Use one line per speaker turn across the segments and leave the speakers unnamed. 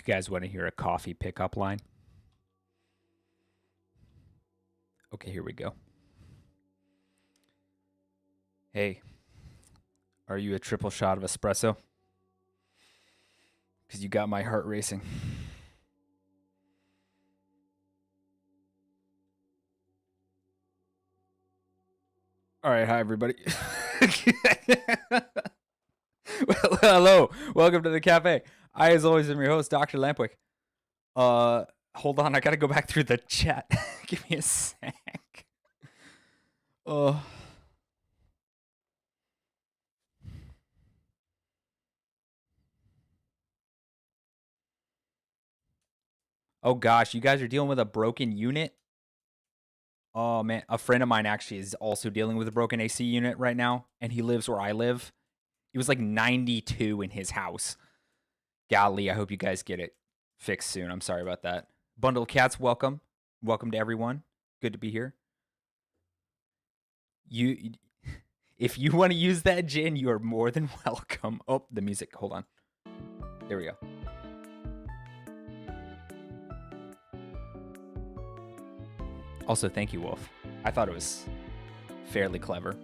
You guys want to hear a coffee pickup line? Okay, here we go. Hey, are you a triple shot of espresso? Because you got my heart racing. All right, hi everybody. Well, hello, welcome to the cafe. I, as always, am your host, Dr. Lampwick. Hold on, I gotta go back through the chat. Give me a sec. Oh gosh, you guys are dealing with a broken unit? Oh man, a friend of mine actually is also dealing with a broken AC unit right now, and he lives where I live. He was like 92 in his house. Golly, I hope you guys get it fixed soon. I'm sorry about that. Bundle of Cats, welcome. Welcome to everyone. Good to be here. If you want to use that gin, you are more than welcome. Oh, the music. Hold on. There we go. Also, thank you, Wolf. I thought it was fairly clever.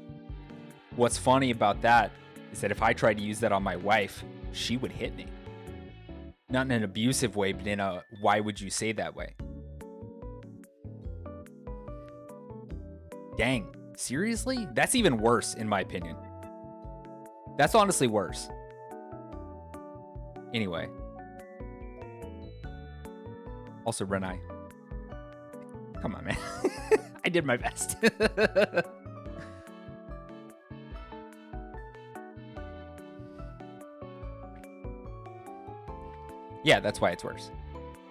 What's funny about that is that if I tried to use that on my wife, she would hit me. Not in an abusive way, but in a why would you say that way? Dang, seriously? That's even worse, in my opinion. That's honestly worse. Anyway. Also, Renai. Come on, man. I did my best. Yeah, that's why it's worse.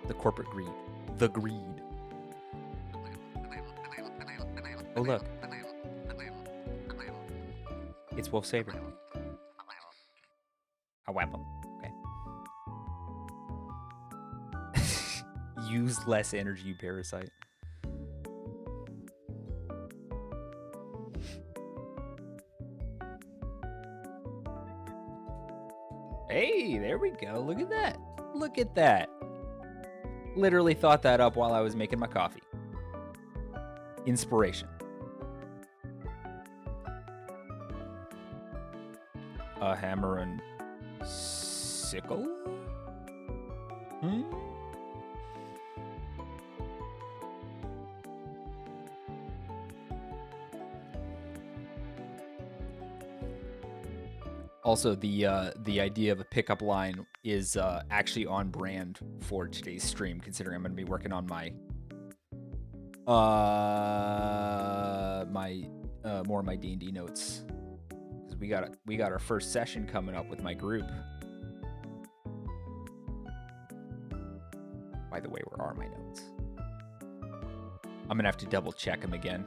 The corporate greed. The greed. Oh, look. It's Wolf Saber. I whap him. Okay. Use less energy, you parasite. Hey, there we go. Look at that. Look at that. Literally thought that up while I was making my coffee. Inspiration. A hammer and sickle? Also, the idea of a pickup line is actually on brand for today's stream, considering I'm going to be working on my more of my D&D notes. Because we got our first session coming up with my group. By the way, where are my notes? I'm gonna have to double check them again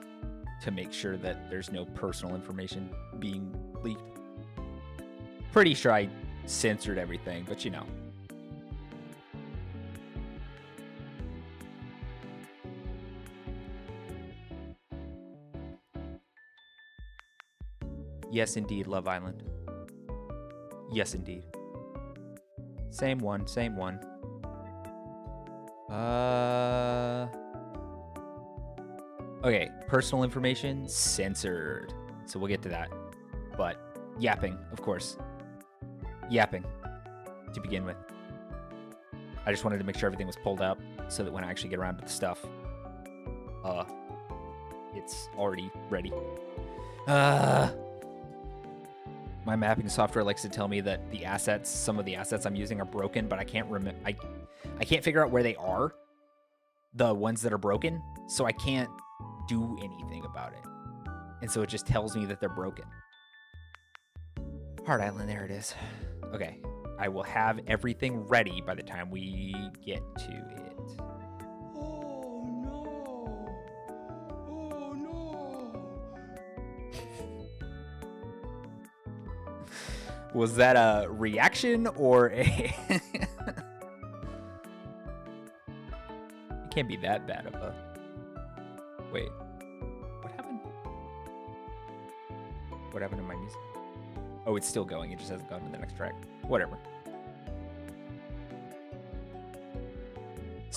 to make sure that there's no personal information being leaked. Pretty sure I censored everything, but you know. Yes, indeed, Love Island. Yes, indeed. Same one, same one. Okay, personal information censored. So we'll get to that. But yapping, of course. Yapping to begin with. I just wanted to make sure everything was pulled up so that when I actually get around to the stuff, it's already ready. My mapping software likes to tell me that the assets, some of the assets I'm using are broken, but I can't remember. I can't figure out where they are, the ones that are broken, so I can't do anything about it. And so it just tells me that they're broken. Heart Island, there it is. Okay, I will have everything ready by the time we get to it.
Oh no! Oh no!
Was that a reaction or a... It can't be that bad of a... Wait. What happened? What happened to my music? Oh, it's still going. It just hasn't gone to the next track. Whatever.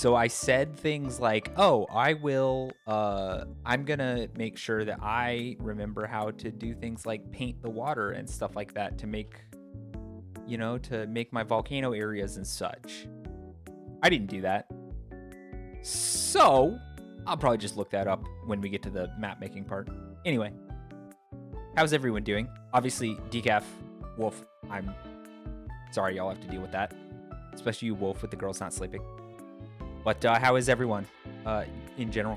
So I said things like, "Oh, I will. I'm gonna make sure that I remember how to do things like paint the water and stuff like that to make, to make my volcano areas and such." I didn't do that. So I'll probably just look that up when we get to the map making part. Anyway, how's everyone doing? Obviously, Decaf, Wolf, I'm sorry y'all have to deal with that, especially you, Wolf, with the girls not sleeping. But how is everyone in general?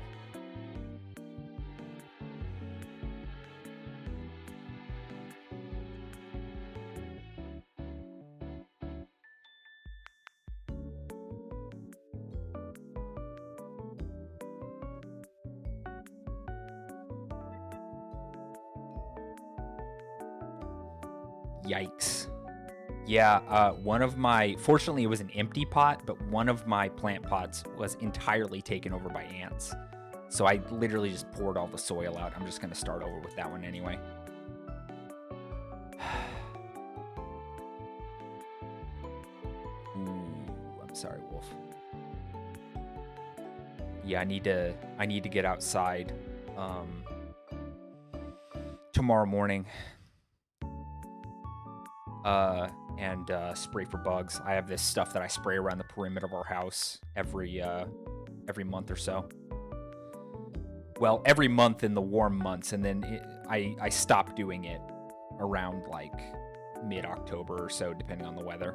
Yikes. Yeah, fortunately it was an empty pot, but one of my plant pots was entirely taken over by ants. So I literally just poured all the soil out. I'm just going to start over with that one anyway. Ooh, I'm sorry, Wolf. Yeah, I need to get outside tomorrow morning. And spray for bugs. I have this stuff that I spray around the perimeter of our house every month or so. Well, every month in the warm months, and then I stop doing it around like mid-October or so, depending on the weather.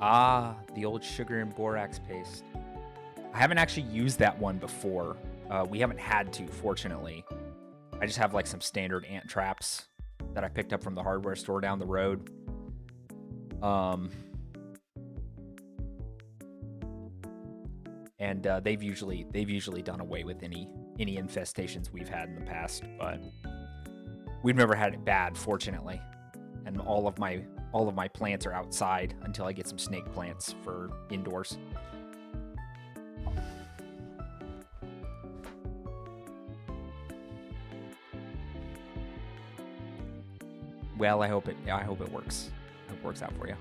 Ah, the old sugar and borax paste. I haven't actually used that one before. We haven't had to, fortunately. I just have like some standard ant traps that I picked up from the hardware store down the road. And they've usually done away with any infestations we've had in the past, but we've never had it bad, fortunately. And all of my plants are outside until I get some snake plants for indoors. Well, I hope it works. I hope it works out for you.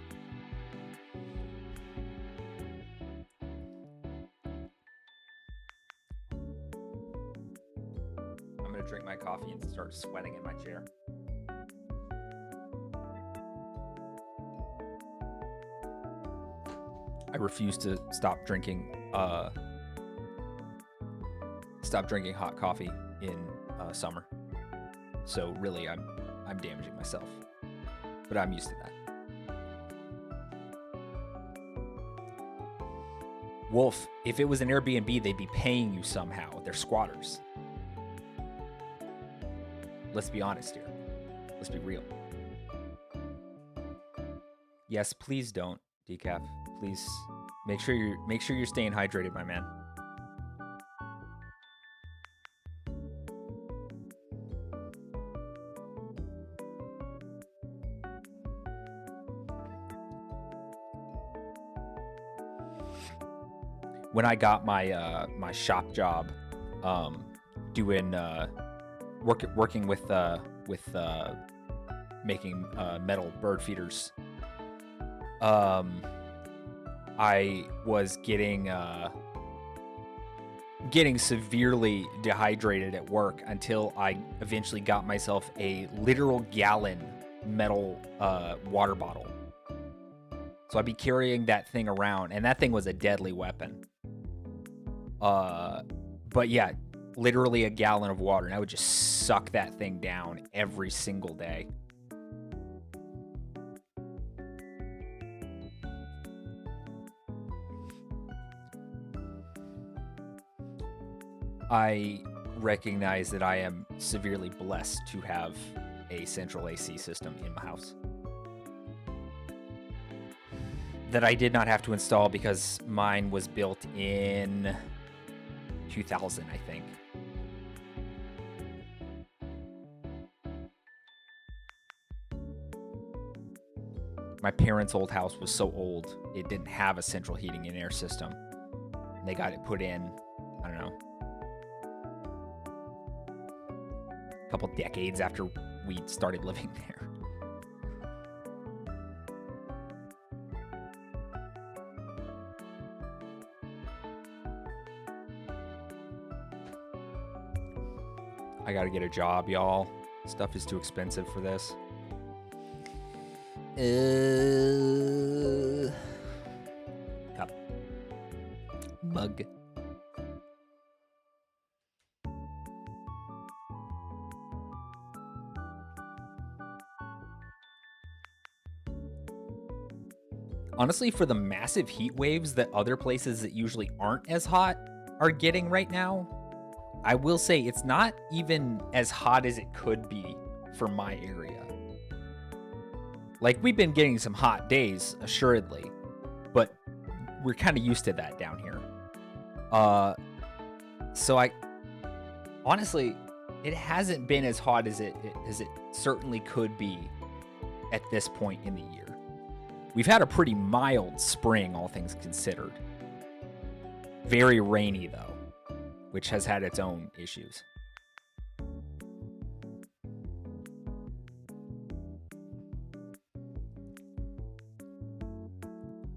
I'm gonna drink my coffee and start sweating in my chair. I refuse to stop drinking hot coffee in summer. So really, I'm damaging myself, but I'm used to that. Wolf, if it was an Airbnb, they'd be paying you somehow. They're squatters. Let's be honest here. Let's be real. Yes, please don't, Decaf. Please make sure you're staying hydrated, my man. When I got my my shop job, doing working with making metal bird feeders, I was getting severely dehydrated at work until I eventually got myself a literal gallon metal water bottle. So I'd be carrying that thing around, and that thing was a deadly weapon. But yeah, literally a gallon of water, and I would just suck that thing down every single day. I recognize that I am severely blessed to have a central AC system in my house that I did not have to install because mine was built in 2000, I think. My parents' old house was so old, it didn't have a central heating and air system. And they got it put in, I don't know, a couple decades after we started living there. I gotta get a job, y'all. Stuff is too expensive for this. Cup. Mug. Honestly, for the massive heat waves that other places that usually aren't as hot are getting right now, I will say it's not even as hot as it could be for my area. Like, we've been getting some hot days, assuredly, but we're kind of used to that down here. So honestly, it hasn't been as hot as it certainly could be at this point in the year. We've had a pretty mild spring, all things considered. Very rainy, though, which has had its own issues.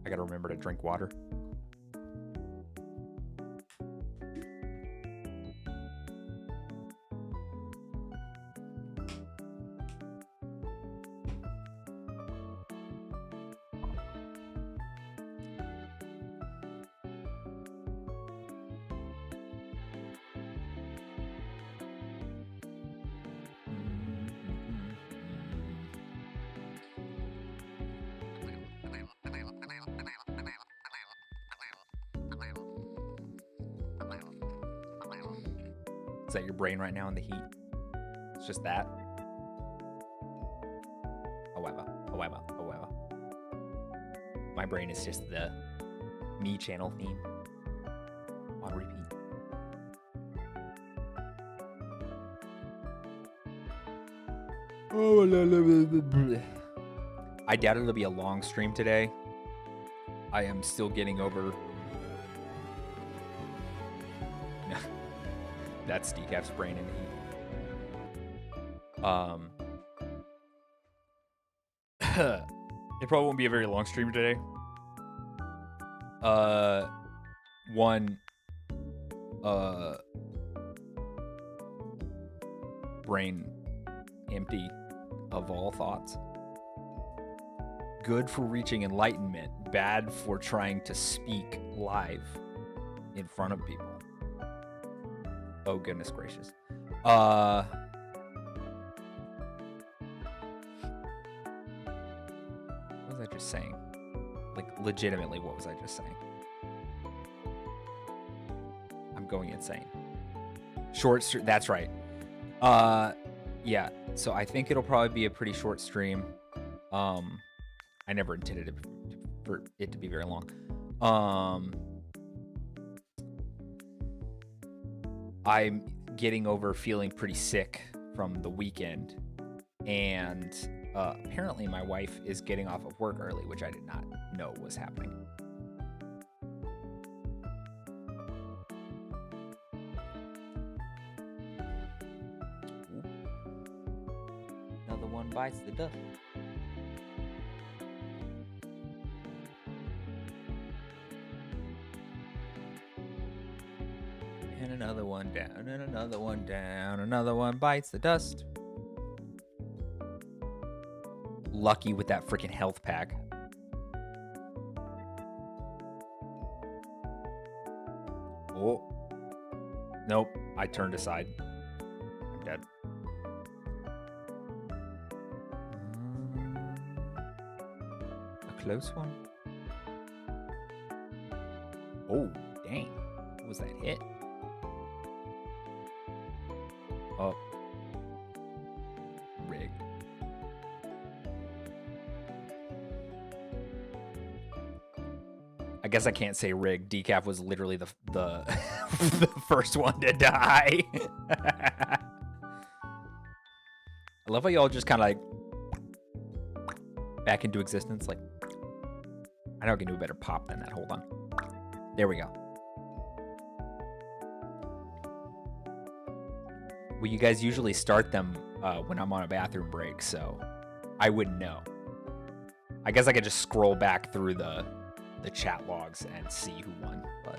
I gotta remember to drink water. Is that your brain right now in the heat? It's just that. However. My brain is just the me channel theme on repeat. I doubt it'll be a long stream today. I am still getting over... That's Decaf's brain in heat. It probably won't be a very long stream today. One, brain empty of all thoughts. Good for reaching enlightenment, bad for trying to speak live in front of people. Oh, goodness gracious. What was I just saying? Like, legitimately, what was I just saying? I'm going insane. Short stream, that's right. Yeah, so I think it'll probably be a pretty short stream. I never intended it for it to be very long. I'm getting over feeling pretty sick from the weekend, and apparently my wife is getting off of work early, which I did not know was happening. Another one bites the dust. And another one down, and another one down, another one bites the dust. Lucky with that freaking health pack. Oh. Nope, I turned aside. I'm dead. A close one. Oh, dang. What was that hit? Oh. Rigged. I guess I can't say rigged. Decaf was literally the the first one to die. I love how y'all just kind of like back into existence. Like, I know I can do a better pop than that. Hold on. There we go. Well, you guys usually start them when I'm on a bathroom break, so I wouldn't know. I guess I could just scroll back through the chat logs and see who won, but...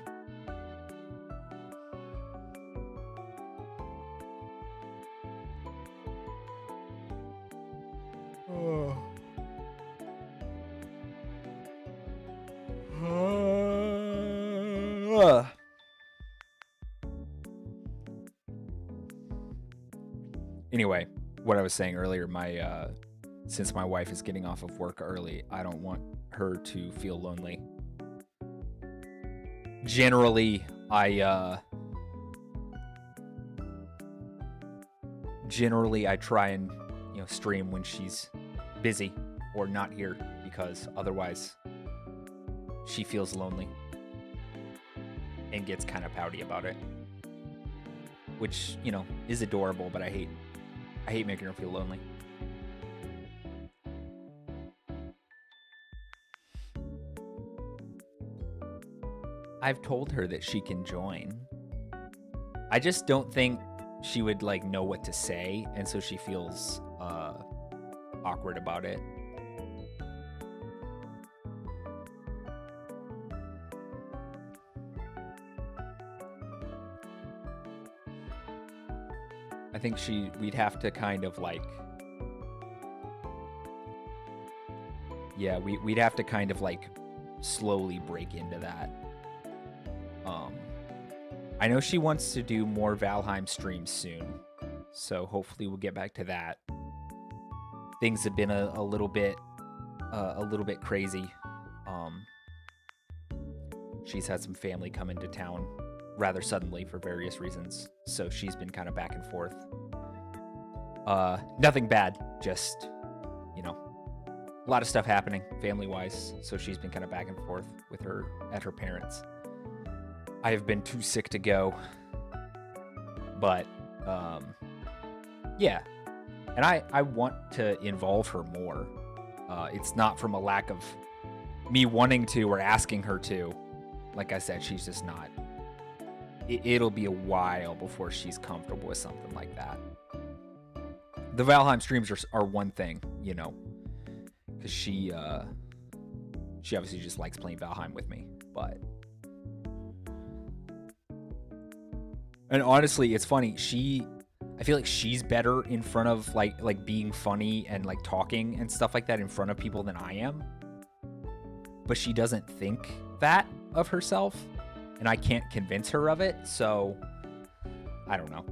Anyway, what I was saying earlier, since my wife is getting off of work early, I don't want her to feel lonely. Generally, I try and, stream when she's busy or not here, because otherwise she feels lonely and gets kind of pouty about it, which, is adorable, but I hate making her feel lonely. I've told her that she can join. I just don't think she would know what to say, and so she feels awkward about it. I think we'd have to kind of we'd have to kind of slowly break into that. I know she wants to do more Valheim streams soon, so hopefully we'll get back to that. Things have been a little bit crazy. She's had some family come into town rather suddenly for various reasons, so she's been kind of back and forth. Nothing bad, just a lot of stuff happening family-wise, so she's been kind of back and forth with her at her parents'. I have been too sick to go, but yeah, and I want to involve her more. It's not from a lack of me wanting to or asking her to. Like I said, she's just not. It'll be a while before she's comfortable with something like that. The Valheim streams are one thing, because she obviously just likes playing Valheim with me, but. And honestly, it's funny. I feel like she's better in front of like being funny and talking and stuff like that in front of people than I am. But she doesn't think that of herself, and I can't convince her of it. So I don't know.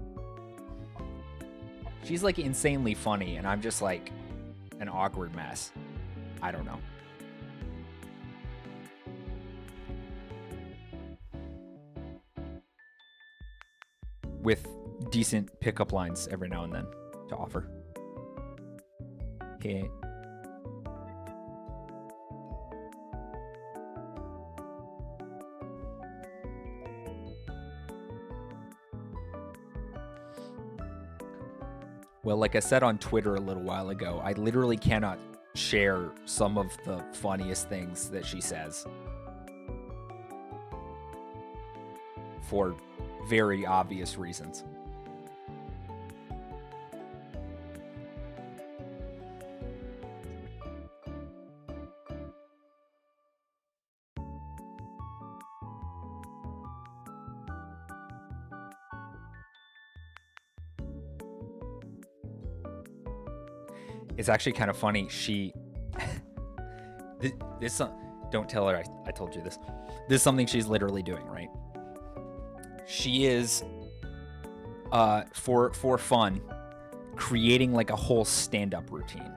She's insanely funny, and I'm just an awkward mess. I don't know. With decent pickup lines every now and then to offer. Yeah. Well, like I said on Twitter a little while ago, I literally cannot share some of the funniest things that she says. For very obvious reasons. It's actually kind of funny. Don't tell her I told you this. This is something she's literally doing, right? She is, for fun, creating a whole stand-up routine.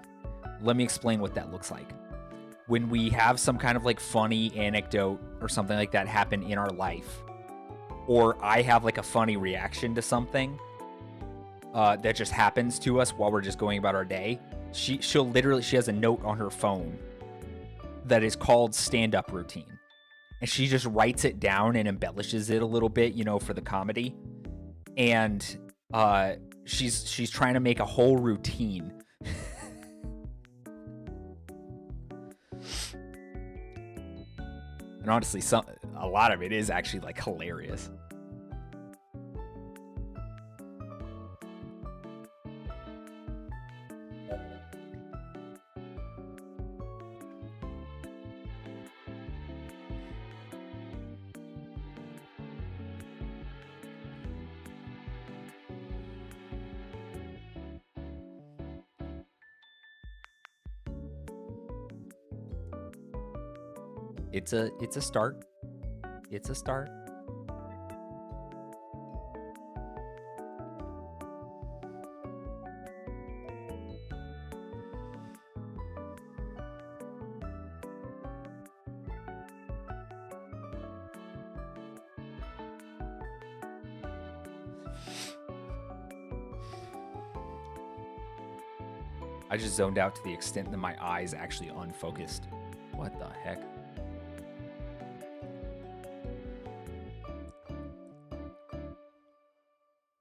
Let me explain what that looks like. When we have some kind of funny anecdote or something like that happen in our life, or I have a funny reaction to something that just happens to us while we're just going about our day, she has a note on her phone that is called stand-up routine. And she just writes it down and embellishes it a little bit, for the comedy. And she's trying to make a whole routine And honestly, a lot of it is actually like hilarious. It's a start. It's a start. I just zoned out to the extent that my eyes actually unfocused. What the heck?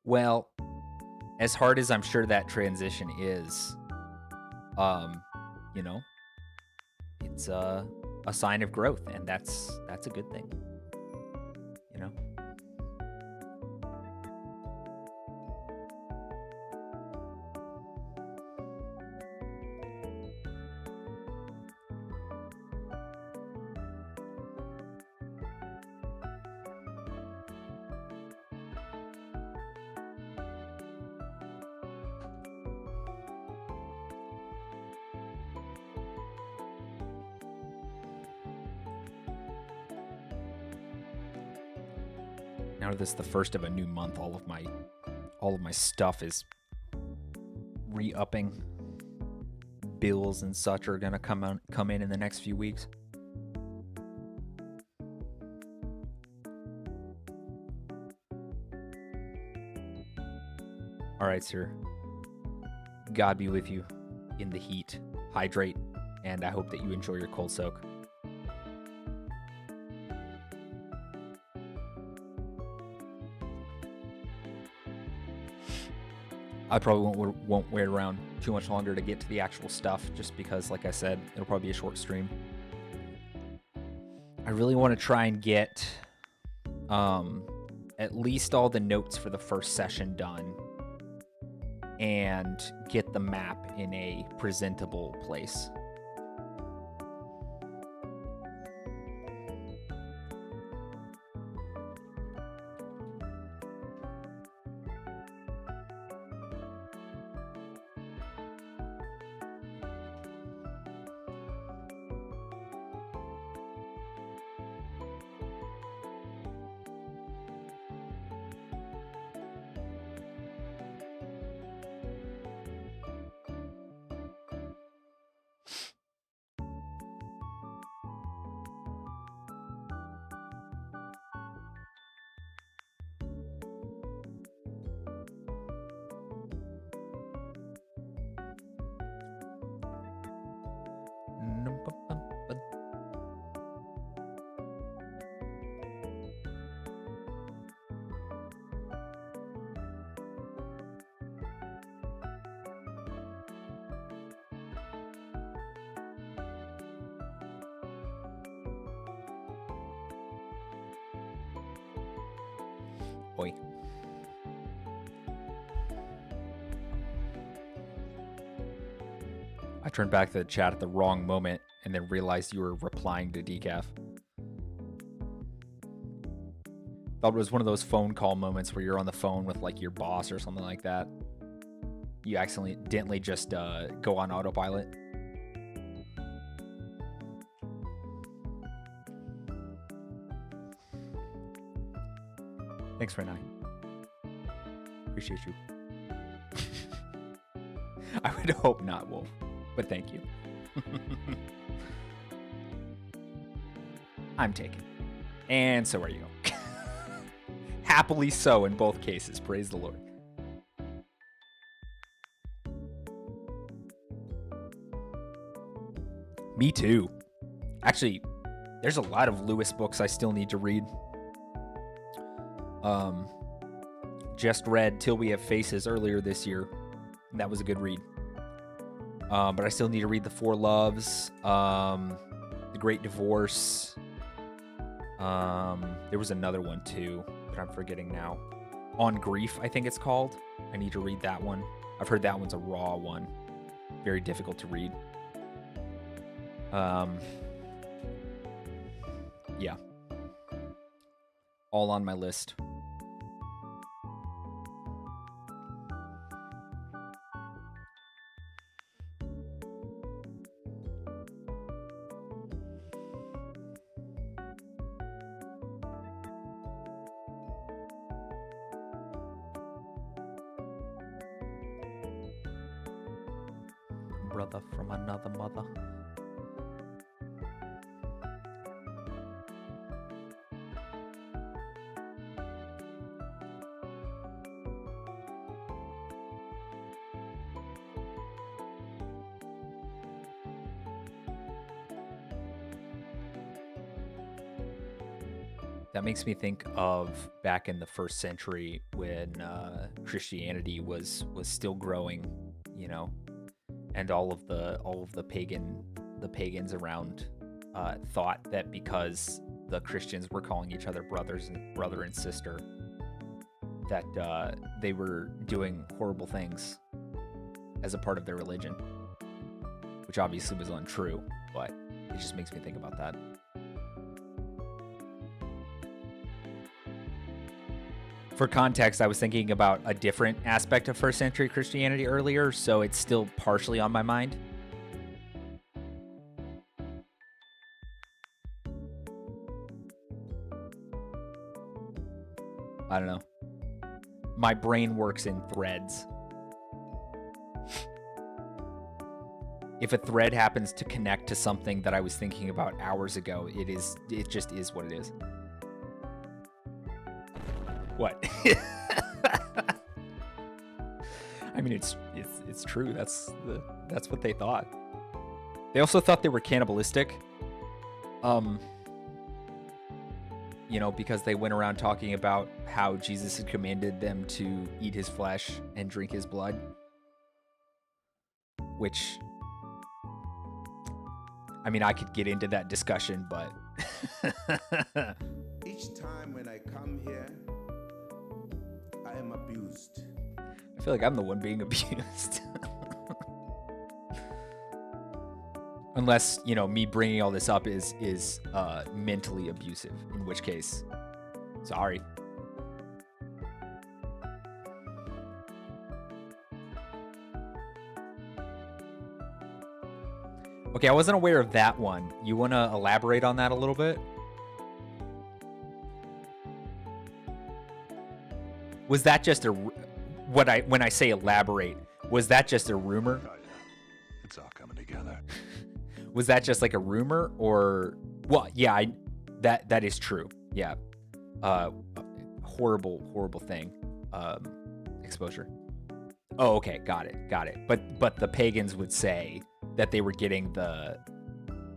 Well, as hard as I'm sure that transition is, you know, it's a sign of growth, and that's a good thing. You know? Now that this is the first of a new month, all of my stuff is re-upping. Bills and such are gonna come in the next few weeks. All right, sir. God be with you in the heat. Hydrate, and I hope that you enjoy your cold soak. I probably won't wait around too much longer to get to the actual stuff, just because, like I said, it'll probably be a short stream. I really want to try and get at least all the notes for the first session done and get the map in a presentable place. Oi. I turned back to the chat at the wrong moment and then realized you were replying to Decaf. Thought it was one of those phone call moments where you're on the phone with like your boss or something like that. You accidentally just go on autopilot. Thanks, Renai. Appreciate you. I would hope not, Wolf, but thank you. I'm taken. And so are you. Happily so in both cases. Praise the Lord. Me too. Actually, there's a lot of Lewis books I still need to read. Just read Till We Have Faces earlier this year. And that was a good read. But I still need to read The Four Loves, The Great Divorce, There was another one too that I'm forgetting now. On Grief, I think it's called. I need to read that one. I've heard that one's a raw one. Very difficult to read. Yeah. All on my list. Brother from another mother. That makes me think of back in the 1st century when Christianity was still growing, you know, and all of the pagans around thought that because the Christians were calling each other brother and sister, that they were doing horrible things as a part of their religion, which obviously was untrue, but it just makes me think about that. For context, I was thinking about a different aspect of 1st century Christianity earlier, so it's still partially on my mind. I don't know. My brain works in threads. If a thread happens to connect to something that I was thinking about hours ago, it just is what it is. What? I mean, it's true. That's what they thought. They also thought they were cannibalistic. You know, because they went around talking about how Jesus had commanded them to eat his flesh and drink his blood, which, I mean, I could get into that discussion, but
Each time when I come here, I am abused.
I feel like I'm the one being abused. Unless, you know, me bringing all this up is mentally abusive, in which case, sorry. Okay, I wasn't aware of that one. You want to elaborate on that a little bit? Was that just when I say elaborate, was that just a rumor?
Oh, yeah. It's all coming together.
Was that just like a rumor, or well, yeah, that is true. Yeah. Horrible thing. Exposure. Oh, okay, got it. But the pagans would say that they were getting the.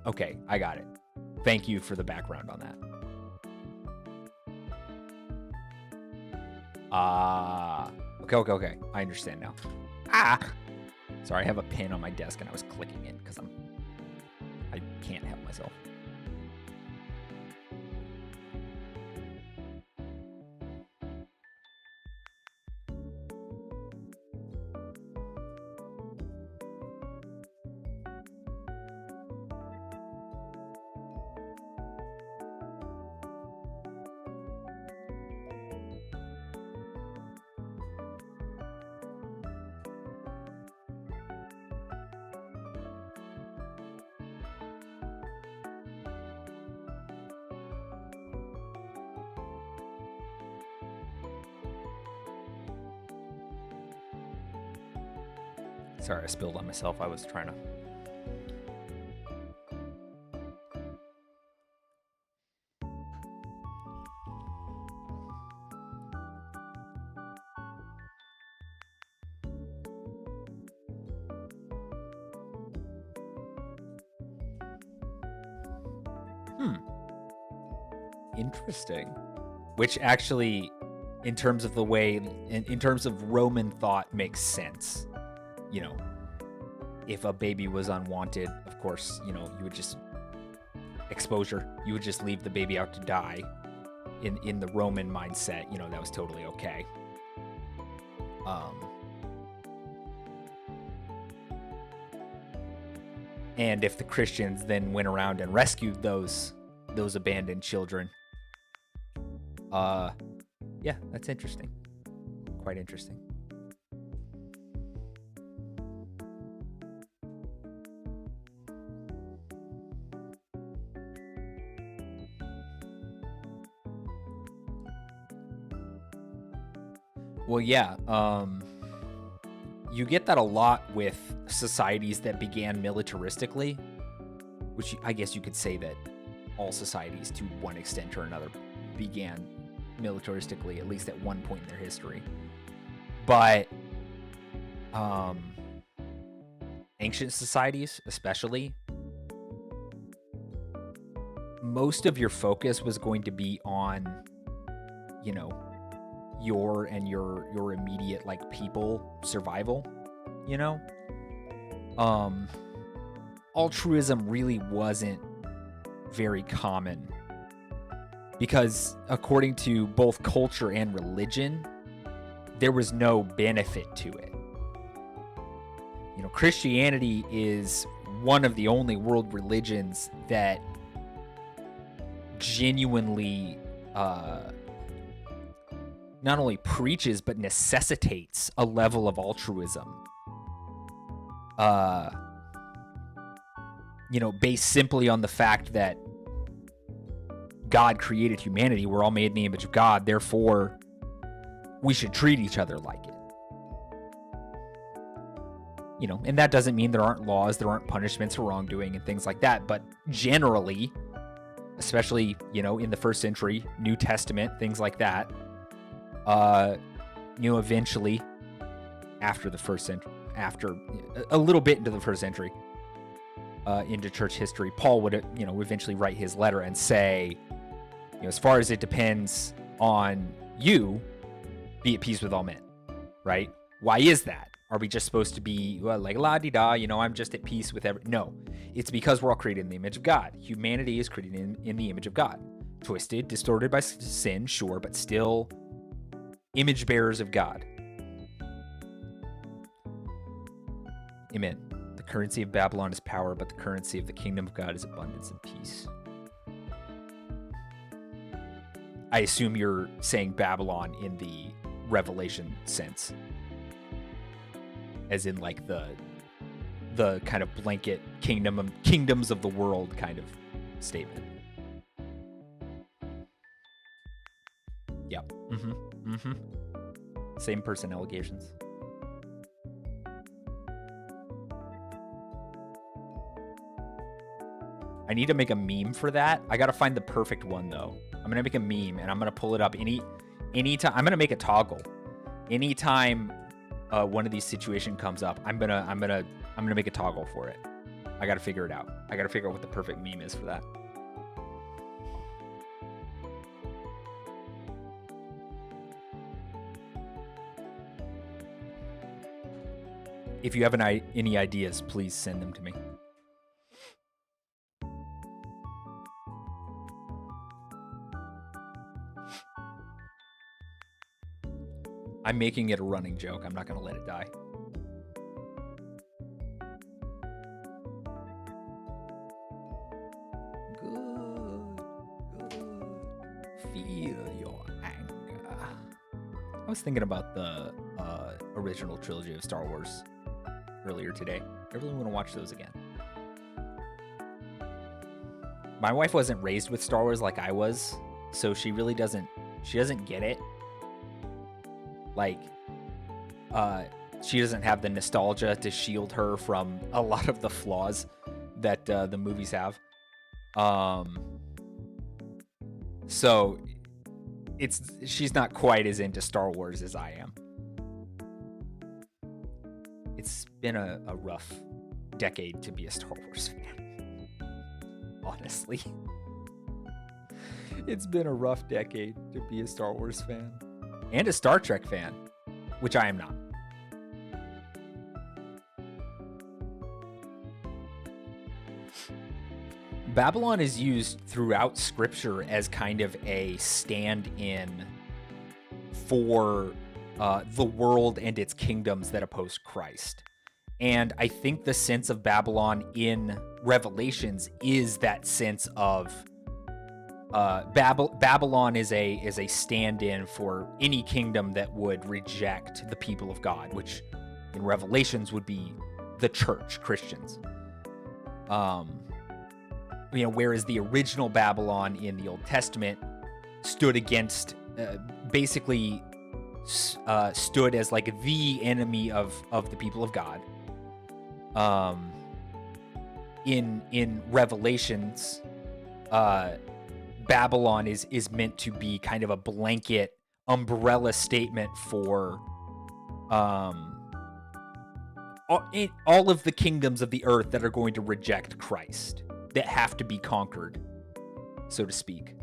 Okay, I got it. Thank you for the background on that. Okay. I understand now. Sorry, I have a pin on my desk and I was clicking it because I can't help myself. Sorry, I spilled on myself. I was trying to. Interesting. Which actually, in terms of the way, in terms of Roman thought, makes sense. You know, if a baby was unwanted, of course, you know, you would just exposure. You would just leave the baby out to die. In the Roman mindset, that was totally okay. And if the Christians then went around and rescued those abandoned children, yeah, that's interesting. Quite interesting. Well, yeah, you get that a lot with societies that began militaristically, which I guess you could say that all societies, to one extent or another, began militaristically, at least at one point in their history. But ancient societies, especially, most of your focus was going to be on, your immediate people survival. Altruism really wasn't very common because according to both culture and religion, there was no benefit to it. Christianity is one of the only world religions that genuinely not only preaches but necessitates a level of altruism. Based simply on the fact that God created humanity. We're all made in the image of God. Therefore, we should treat each other like it. And that doesn't mean there aren't laws, there aren't punishments for wrongdoing and things like that. But generally, especially, in the first century, New Testament, things like that, eventually after the first century, after a little bit into the first century, into church history, Paul would, eventually write his letter and say, as far as it depends on you, be at peace with all men, right? Why is that? Are we just supposed to be la-di-da, I'm just at peace with every... No, it's because we're all created in the image of God. Humanity is created in the image of God. Twisted, distorted by sin, sure, but still image bearers of God. Amen. The currency of Babylon is power, but the currency of the kingdom of God is abundance and peace. I assume you're saying Babylon in the Revelation sense. As in the kind of blanket kingdoms of the world kind of statement. Yep. Same person allegations. I need to make a meme for that. I gotta find the perfect one though. I'm gonna make a meme and I'm gonna pull it up anytime. I'm gonna make a toggle. Anytime one of these situations comes up, I'm gonna make a toggle for it. I gotta figure it out. I gotta figure out what the perfect meme is for that. If you have any ideas, please send them to me. I'm making it a running joke. I'm not going to let it die. Good. Feel your anger. I was thinking about the original trilogy of Star Wars earlier today. I really want to watch those again. My wife wasn't raised with Star Wars like I was, so she really doesn't get it. She doesn't have the nostalgia to shield her from a lot of the flaws that the movies have. So she's not quite as into Star Wars as I am. It's been a rough decade to be a Star Wars fan. Honestly. It's been a rough decade to be a Star Wars fan. And a Star Trek fan, which I am not. Babylon is used throughout Scripture as kind of a stand-in for the world and its kingdoms that oppose Christ. And I think the sense of Babylon in Revelations is that sense of Babylon is a stand-in for any kingdom that would reject the people of God, which in Revelations would be the church, Christians. Whereas the original Babylon in the Old Testament stood against, basically stood as like the enemy of the people of God. In Revelations, Babylon is meant to be kind of a blanket umbrella statement for all of the kingdoms of the earth that are going to reject Christ, that have to be conquered, so to speak.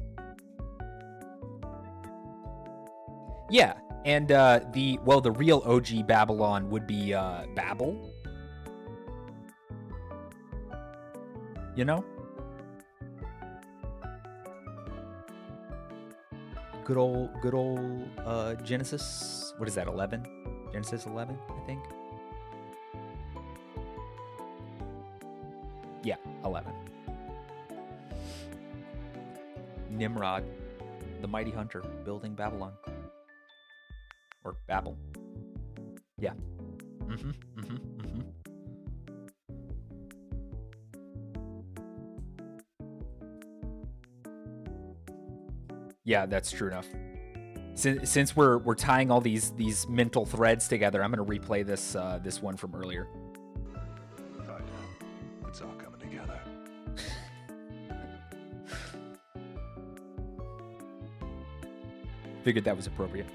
Yeah, and the real OG Babylon would be Babel. You know? Good old Genesis. What is that, 11? Genesis 11, I think. Yeah, 11. Nimrod, the mighty hunter, building Babylon. Or Babel. Yeah. Yeah, that's true enough. Since we're tying all these mental threads together, I'm gonna replay this one from earlier.
Find out. It's all coming together.
Figured that was appropriate.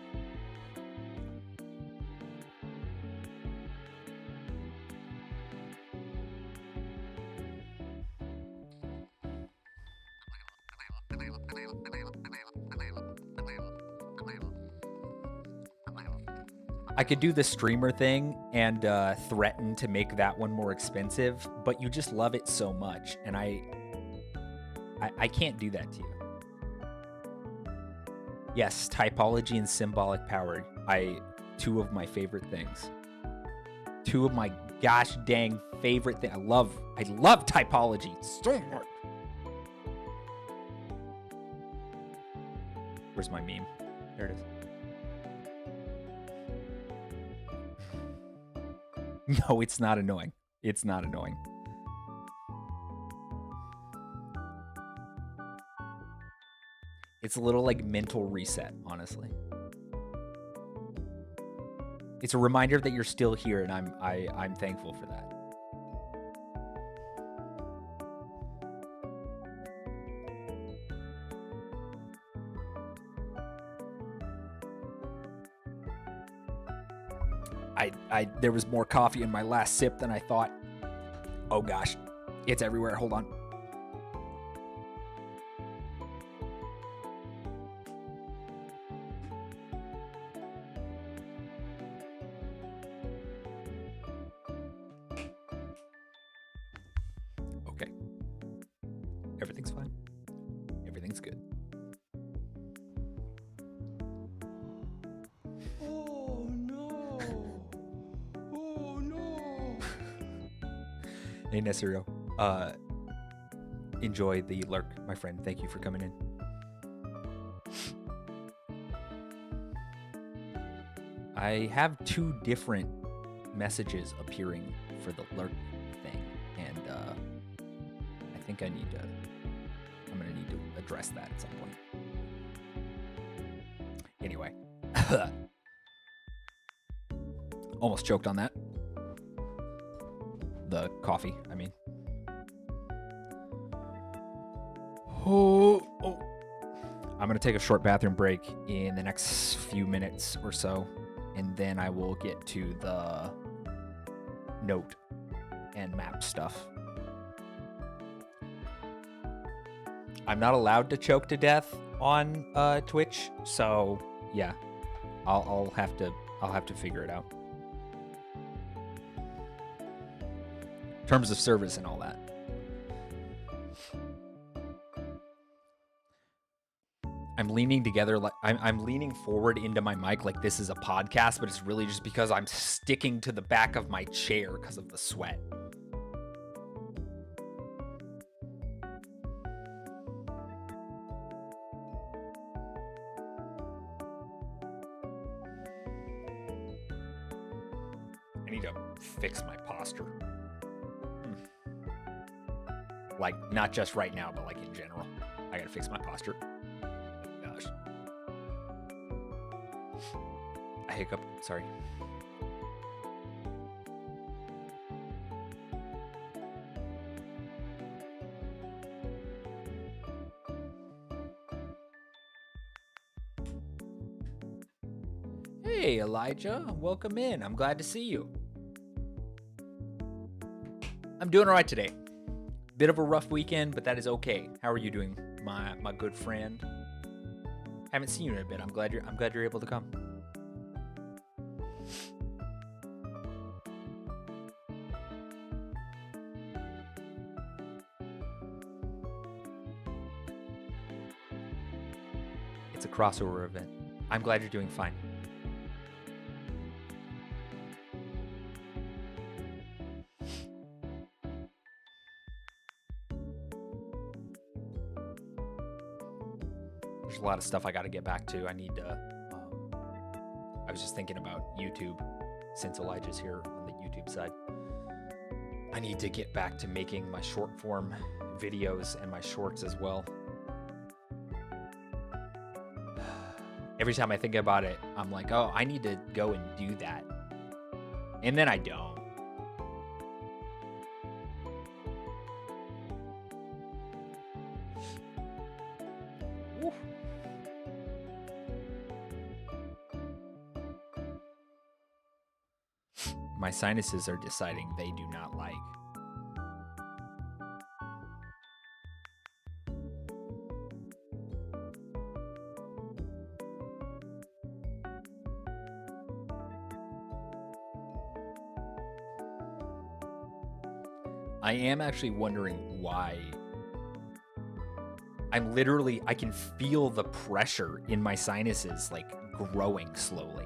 I could do the streamer thing and threaten to make that one more expensive, but you just love it so much, and I can't do that to you. Yes, typology and symbolic power. Two of my favorite things. Two of my gosh dang favorite things. I love typology so much. Where's my meme? There it is. No, it's not annoying. It's not annoying. It's a little like mental reset, honestly. It's a reminder that you're still here, and I'm thankful for that. There was more coffee in my last sip than I thought. Oh gosh, it's everywhere. Hold on. Okay. Everything's fine. Everything's good. Hey, Nesserio. Enjoy the lurk, my friend. Thank you for coming in. I have two different messages appearing for the lurk thing, and I think I'm gonna need to address that at some point. Anyway. Almost choked on that. The coffee, I mean. Oh. I'm going to take a short bathroom break in the next few minutes or so, and then I will get to the note and map stuff. I'm not allowed to choke to death on Twitch, so yeah, I'll have to figure it out. Terms of service and all that. I'm leaning together like I'm leaning forward into my mic like this is a podcast, but it's really just because I'm sticking to the back of my chair because of the sweat. I need to fix my posture. Like, not just right now, but like in general. I gotta fix my posture. Gosh. I hiccuped. Sorry. Hey, Elijah. Welcome in. I'm glad to see you. I'm doing all right today. Bit of a rough weekend, but that is okay. How are you doing, my good friend? Haven't seen you in a bit. I'm glad you're able to come. It's a crossover event. I'm glad you're doing fine. There's a lot of stuff I got to get back to. I need to. I was just thinking about YouTube, since Elijah's here on the YouTube side. I need to get back to making my short form videos and my shorts as well. Every time I think about it, I'm like, oh, I need to go and do that. And then I don't. Woo. My sinuses are deciding they do not like. I am actually wondering why. I can feel the pressure in my sinuses like growing slowly.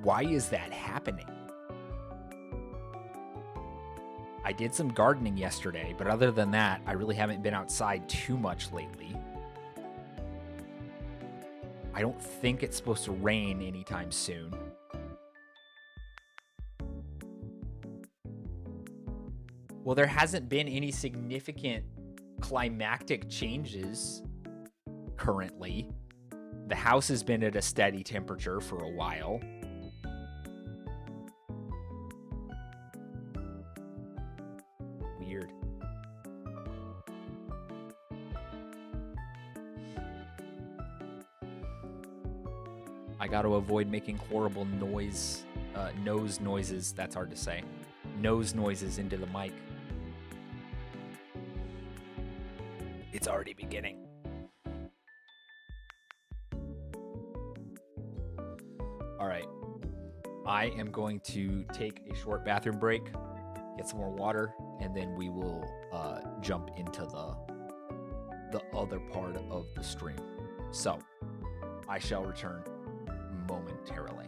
Why is that happening? I did some gardening yesterday, but other than that, I really haven't been outside too much lately. I don't think it's supposed to rain anytime soon. Well, there hasn't been any significant climactic changes currently. The house has been at a steady temperature for a while. Weird. I got to avoid making horrible nose noises. That's hard to say. Nose noises into the mic. It's already beginning. All right. I am going to take a short bathroom break, get some more water, and then we will jump into the other part of the stream. So I shall return momentarily.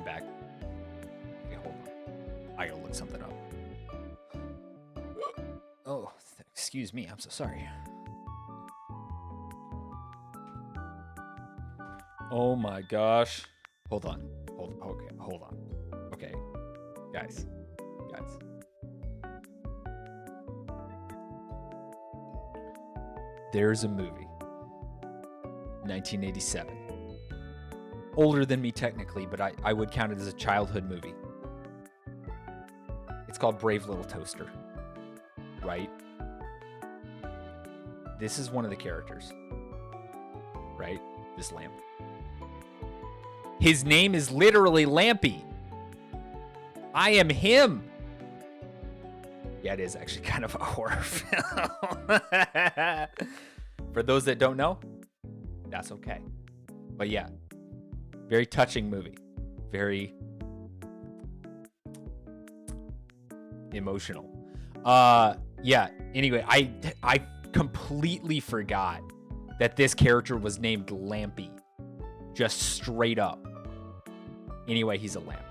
back. Okay, hold on. I gotta look something up. Oh, excuse me. I'm so sorry. Oh my gosh. Hold on. Hold on. Okay. Guys. There's a movie. 1987. Older than me technically, but I would count it as a childhood movie. It's called Brave Little Toaster. Right? This is one of the characters. Right? This lamp. His name is literally Lampy. I am him. Yeah, it is actually kind of a horror film. For those that don't know, that's okay. But yeah, very touching movie. Very emotional. Yeah, anyway, I completely forgot that this character was named Lampy. Just straight up. Anyway, he's a lamp.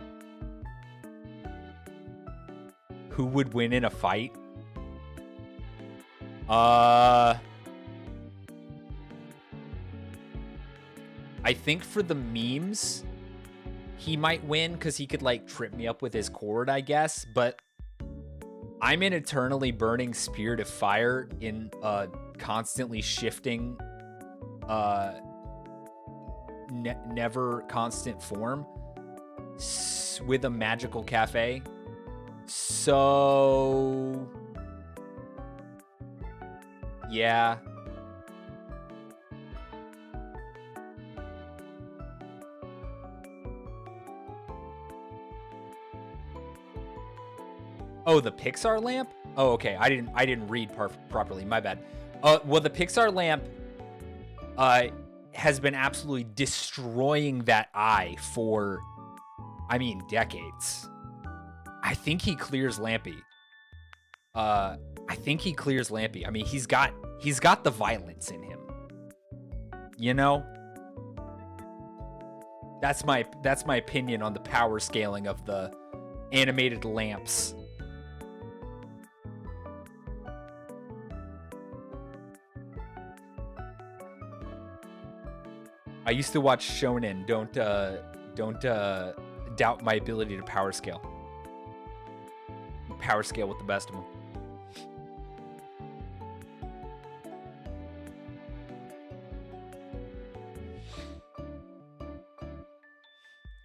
Who would win in a fight? I think for the memes, he might win because he could like trip me up with his cord, I guess. But I'm an eternally burning spirit of fire in a constantly shifting, never constant form with a magical cafe. So yeah. Oh, the Pixar lamp? Oh, okay. I didn't read properly. My bad. Well, the Pixar lamp has been absolutely destroying that eye for, I mean, decades. I think he clears Lampy. I mean, he's got the violence in him. You know? That's my opinion on the power scaling of the animated lamps. I used to watch Shonen. Don't doubt my ability to power scale. Power scale with the best of them.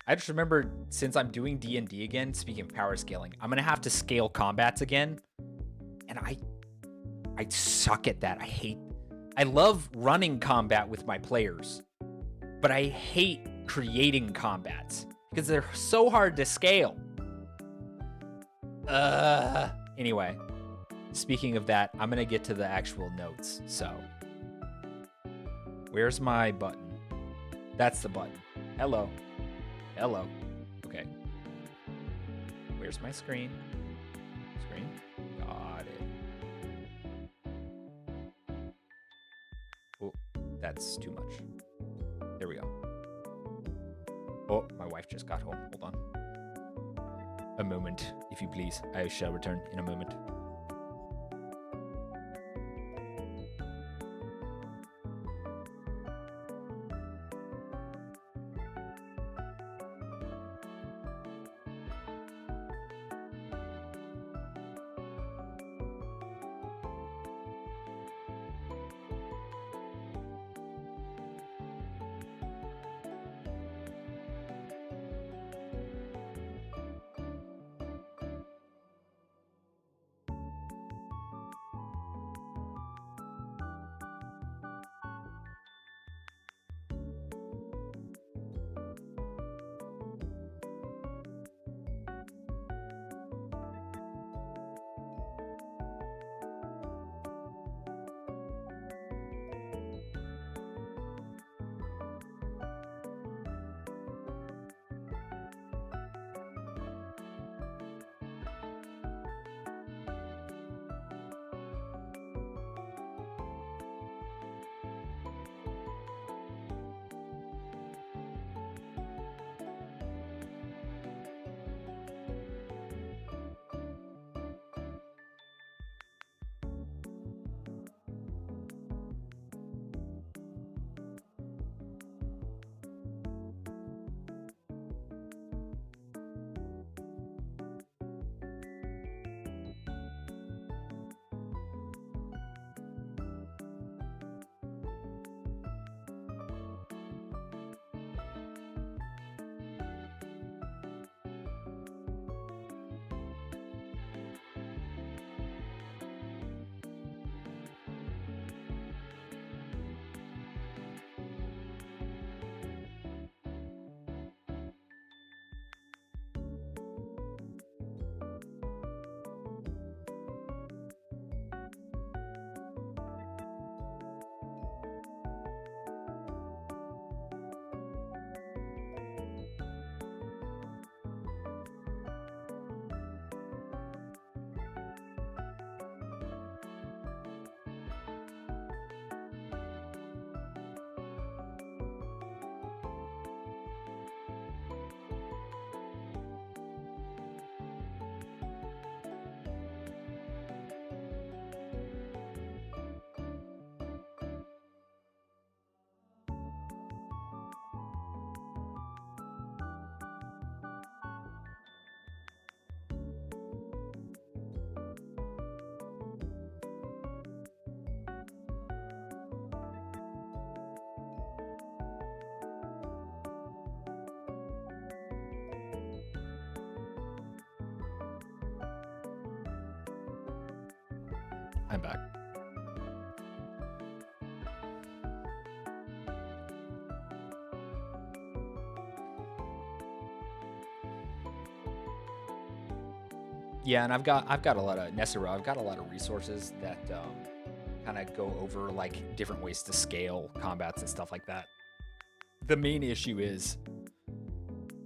I just remember, since I'm doing D&D again, speaking of power scaling, I'm gonna have to scale combats again, and I suck at that. I love running combat with my players, but I hate creating combats because they're so hard to scale. Anyway, speaking of that, I'm gonna get to the actual notes. So, where's my button? That's the button. Hello. Okay. Where's my screen? Got it. Oh, that's too much. There we go. Oh, my wife just got home. Hold on. A moment, if you please. I shall return in a moment. I'm back. Yeah, and I've got a lot of Nesero. I've got a lot of resources that kind of go over like different ways to scale combats and stuff like that. The main issue is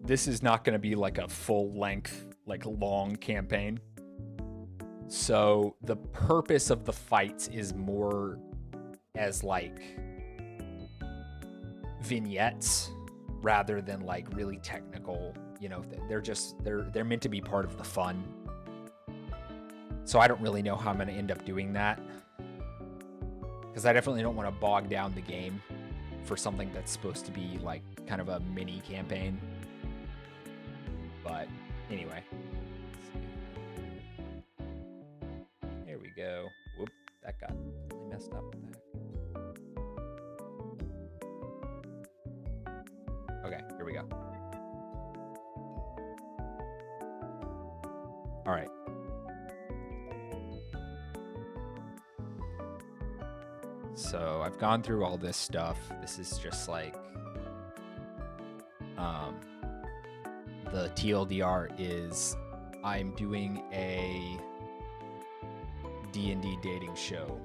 this is not going to be like a full length, like long campaign. So the purpose of the fights is more as like vignettes rather than like really technical. You know, they're meant to be part of the fun. So I don't really know how I'm going to end up doing that, because I definitely don't want to bog down the game for something that's supposed to be like kind of a mini campaign. But anyway, here we go. Whoop, that got really messed up. Okay, here we go. All right. So I've gone through all this stuff. This is just like the TLDR is I'm doing a D&D dating show.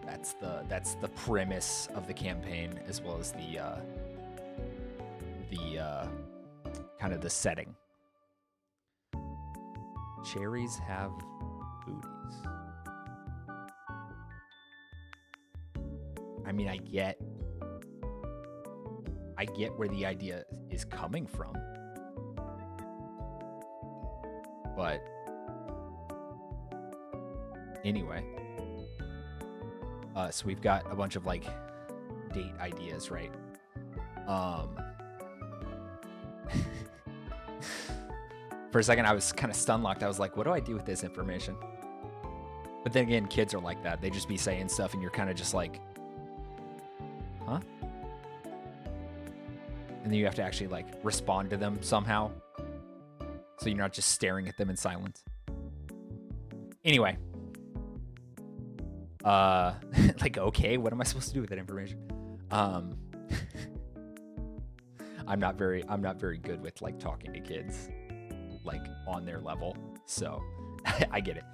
That's the premise of the campaign, as well as the kind of the setting. Cherries have booties. I mean, I get where the idea is coming from, but anyway, so we've got a bunch of like date ideas, right? For a second, I was kind of stun-locked. I was like, what do I do with this information? But then again, kids are like that. They just be saying stuff, and you're kind of just like, huh? And then you have to actually like respond to them somehow, so you're not just staring at them in silence. Anyway, like, okay, what am I supposed to do with that information? I'm not very good with like talking to kids like on their level, so I get it.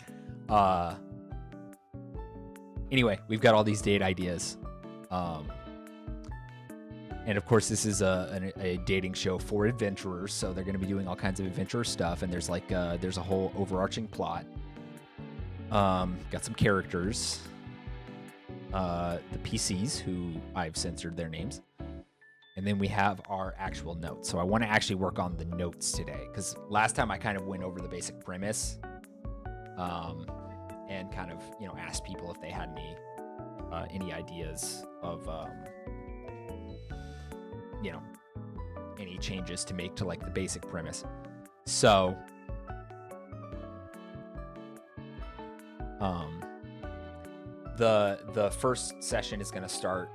Anyway, we've got all these date ideas. And of course, this is a dating show for adventurers, so they're going to be doing all kinds of adventurer stuff. And there's like there's a whole overarching plot. Got some characters, the PCs who I've censored their names, and then we have our actual notes. So I want to actually work on the notes today, because last time I kind of went over the basic premise, and kind of asked people if they had any ideas of any changes to make to like the basic premise. So the first session is going to start,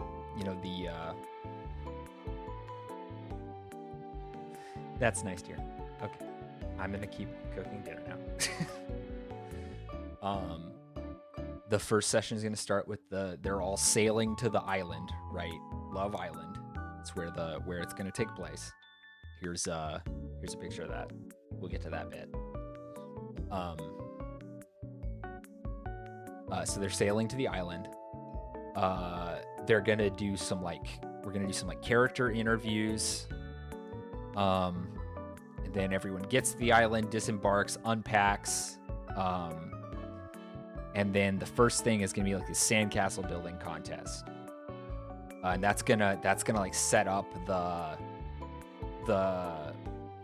that's nice, dear. Okay, I'm going to keep cooking dinner now. The first session is going to start with they're all sailing to the island, right? Love Island. It's where it's going to take place. Here's a picture of that. We'll get to that bit. So they're sailing to the island. They're going to do some we're going to do some character interviews. And then everyone gets to the island, disembarks, unpacks. And then the first thing is going to be like the sandcastle building contest. And that's gonna like set up the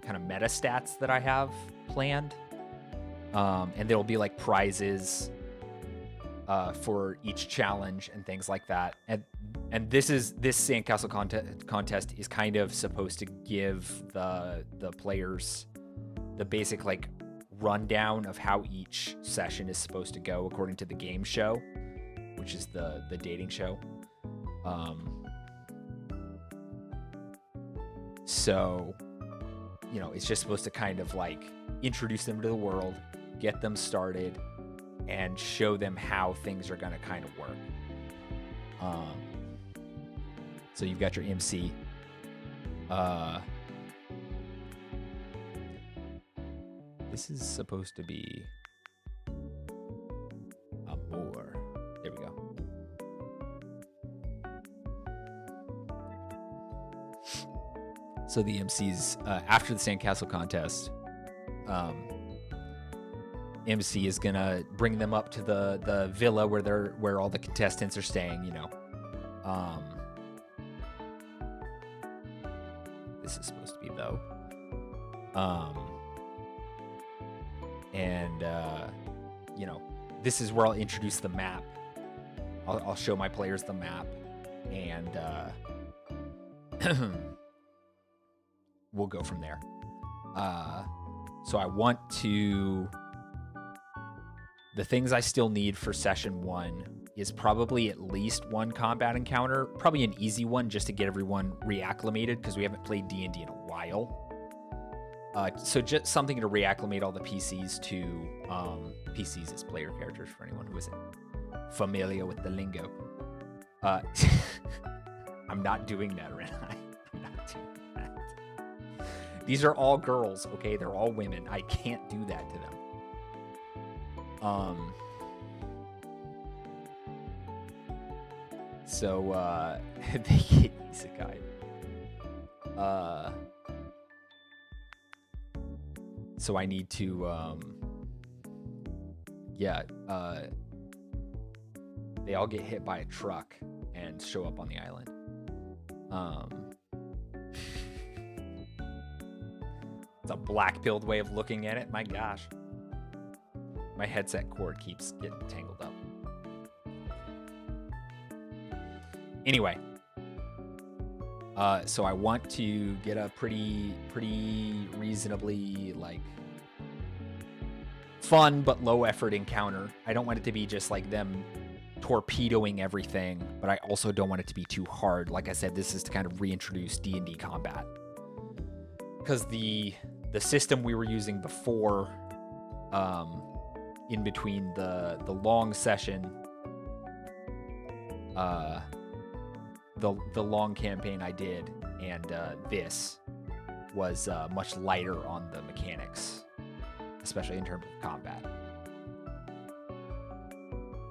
kind of meta stats that I have planned. And there'll be like prizes for each challenge and things like that. And this sandcastle contest is kind of supposed to give the players the basic like rundown of how each session is supposed to go according to the game show, which is the dating show. So it's just supposed to kind of like introduce them to the world, get them started, and show them how things are going to kind of work. So you've got your MC. This is supposed to be more. There we go. So the MCs, after the sandcastle contest, MC is gonna bring them up to the villa where all the contestants are staying. You know, this is supposed to be though, and you know, this is where I'll introduce the map. I'll show my players the map, and we'll go from there. So I want to... The things I still need for session 1 is probably at least one combat encounter. Probably an easy one just to get everyone reacclimated because we haven't played D&D in a while. So just something to reacclimate all the PCs to... PCs as player characters for anyone who isn't familiar with the lingo. I'm not doing that, Ren. I'm not doing that. These are all girls, okay? They're all women. I can't do that to them. So, they get isekai. So I need to, they all get hit by a truck and show up on the island. It's a black-pilled way of looking at it. My gosh. My headset cord keeps getting tangled up. Anyway. So I want to get a pretty reasonably, like, fun but low-effort encounter. I don't want it to be just, like, them torpedoing everything, but I also don't want it to be too hard. Like I said, this is to kind of reintroduce D&D combat. Because the system we were using before, in between the long session, the long campaign I did, and this was much lighter on the mechanics, especially in terms of combat.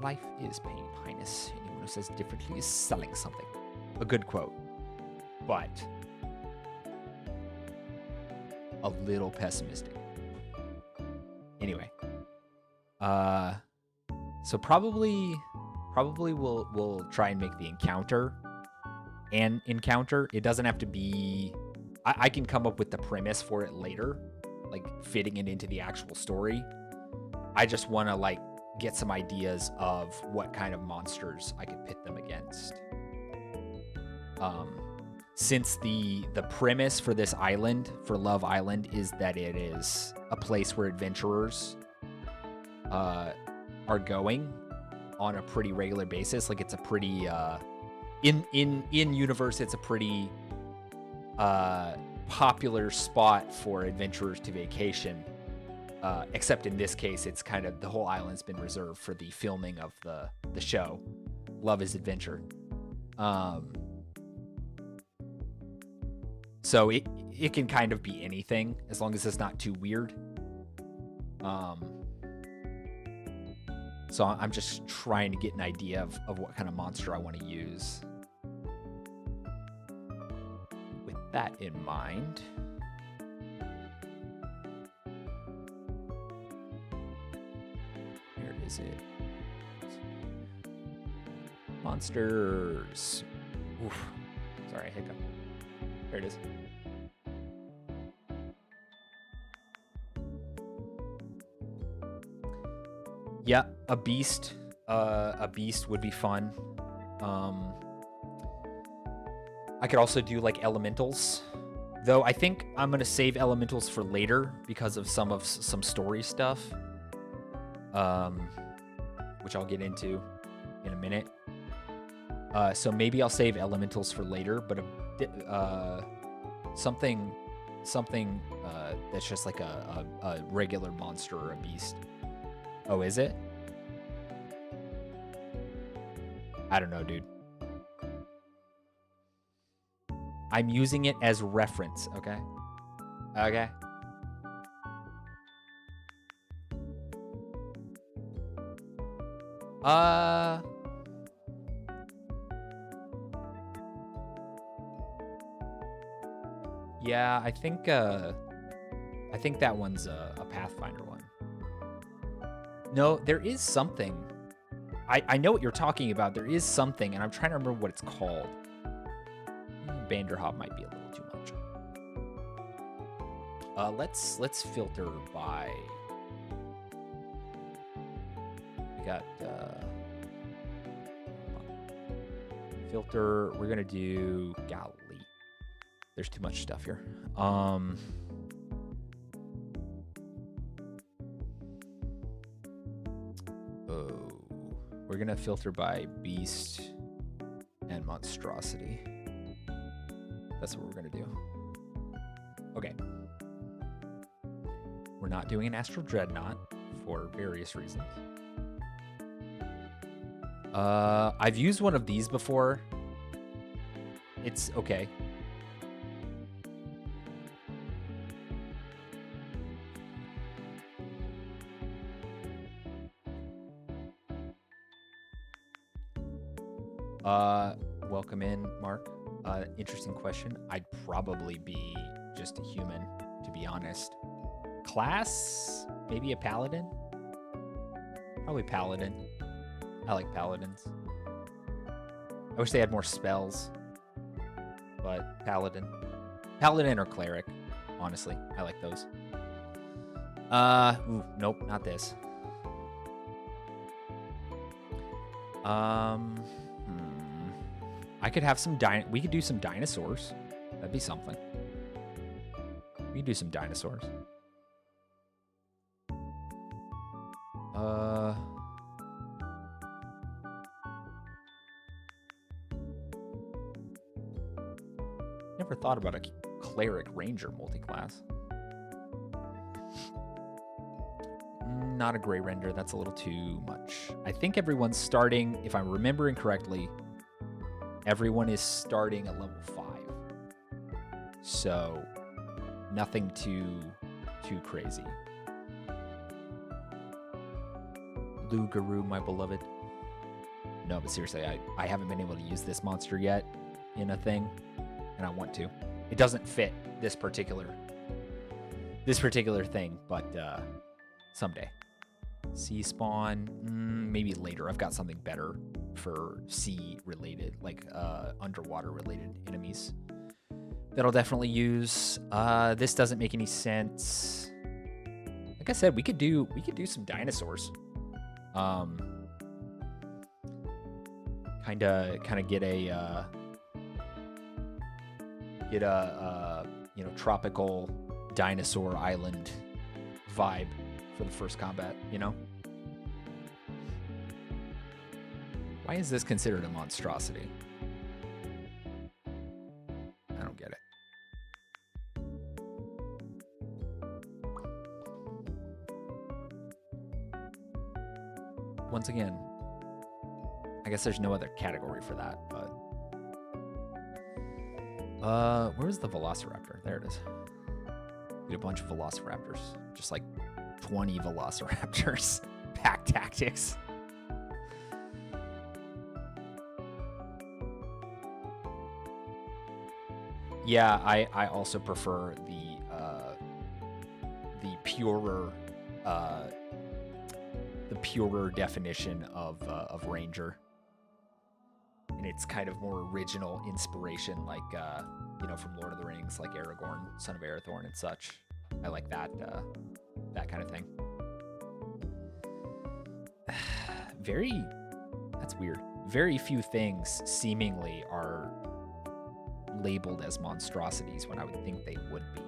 Life is pain, Highness. Anyone who says differently is selling something. A good quote, but a little pessimistic. Anyway, so probably we'll try and make the encounter an encounter. It doesn't have to be. I can come up with the premise for it later, like fitting it into the actual story. I just want to like get some ideas of what kind of monsters I could pit them against. Since the premise for this island, for Love Island, is that it is a place where adventurers are going on a pretty regular basis. Like it's a pretty in universe, it's a pretty popular spot for adventurers to vacation. Except in this case, it's kind of the whole island's been reserved for the filming of the show, Love is Adventure. So it can kind of be anything as long as it's not too weird. So I'm just trying to get an idea of what kind of monster I want to use. With that in mind, where is it? Monsters. Oof. Sorry, hiccup. There it is. Yeah, a beast. A beast would be fun. I could also do like elementals, though I think I'm gonna save elementals for later because of some story stuff, which I'll get into in a minute. So maybe I'll save elementals for later, but something that's just like a regular monster or a beast. Oh, is it? I don't know, dude. I'm using it as reference, okay? Okay. Yeah, I think that one's a Pathfinder one. No, there is something. I know what you're talking about. There is something, and I'm trying to remember what it's called. Vanderhop might be a little too much. Let's filter by. We got filter. We're gonna do golly. There's too much stuff here. We're gonna filter by beast and monstrosity. That's what we're gonna do. Okay. We're not doing an astral dreadnought for various reasons. I've used one of these before. It's okay. Welcome in, Mark. Interesting question. I'd probably be just a human, to be honest. Class? Maybe a paladin? Probably paladin. I like paladins. I wish they had more spells. But paladin. Paladin or cleric, honestly. I like those. Ooh, nope, not this. I could have some we could do some dinosaurs. That'd be something. We could do some dinosaurs. Never thought about a cleric ranger multi-class. Not a gray render. That's a little too much. I think everyone's starting, if I'm remembering correctly, everyone is starting at level 5. So nothing too crazy. Lugaru, my beloved. No, but seriously, I haven't been able to use this monster yet in a thing, and I want to. It doesn't fit this particular thing, but someday. Sea spawn, maybe later. I've got something better for sea related, like underwater related enemies that I'll definitely use. This doesn't make any sense. Like I said, we could do some dinosaurs. Kind of get a tropical dinosaur island vibe for the first combat, you know? Why is this considered a monstrosity? I don't get it. Once again, I guess there's no other category for that, but where's the Velociraptor? There it is. Get a bunch of Velociraptors. Just like 20 Velociraptors. Pack tactics. Yeah, I also prefer the purer definition of ranger, and it's kind of more original inspiration, like from Lord of the Rings, like Aragorn, son of Arathorn, and such. I like that kind of thing. That's weird. Very few things seemingly are labeled as monstrosities when I would think they would be.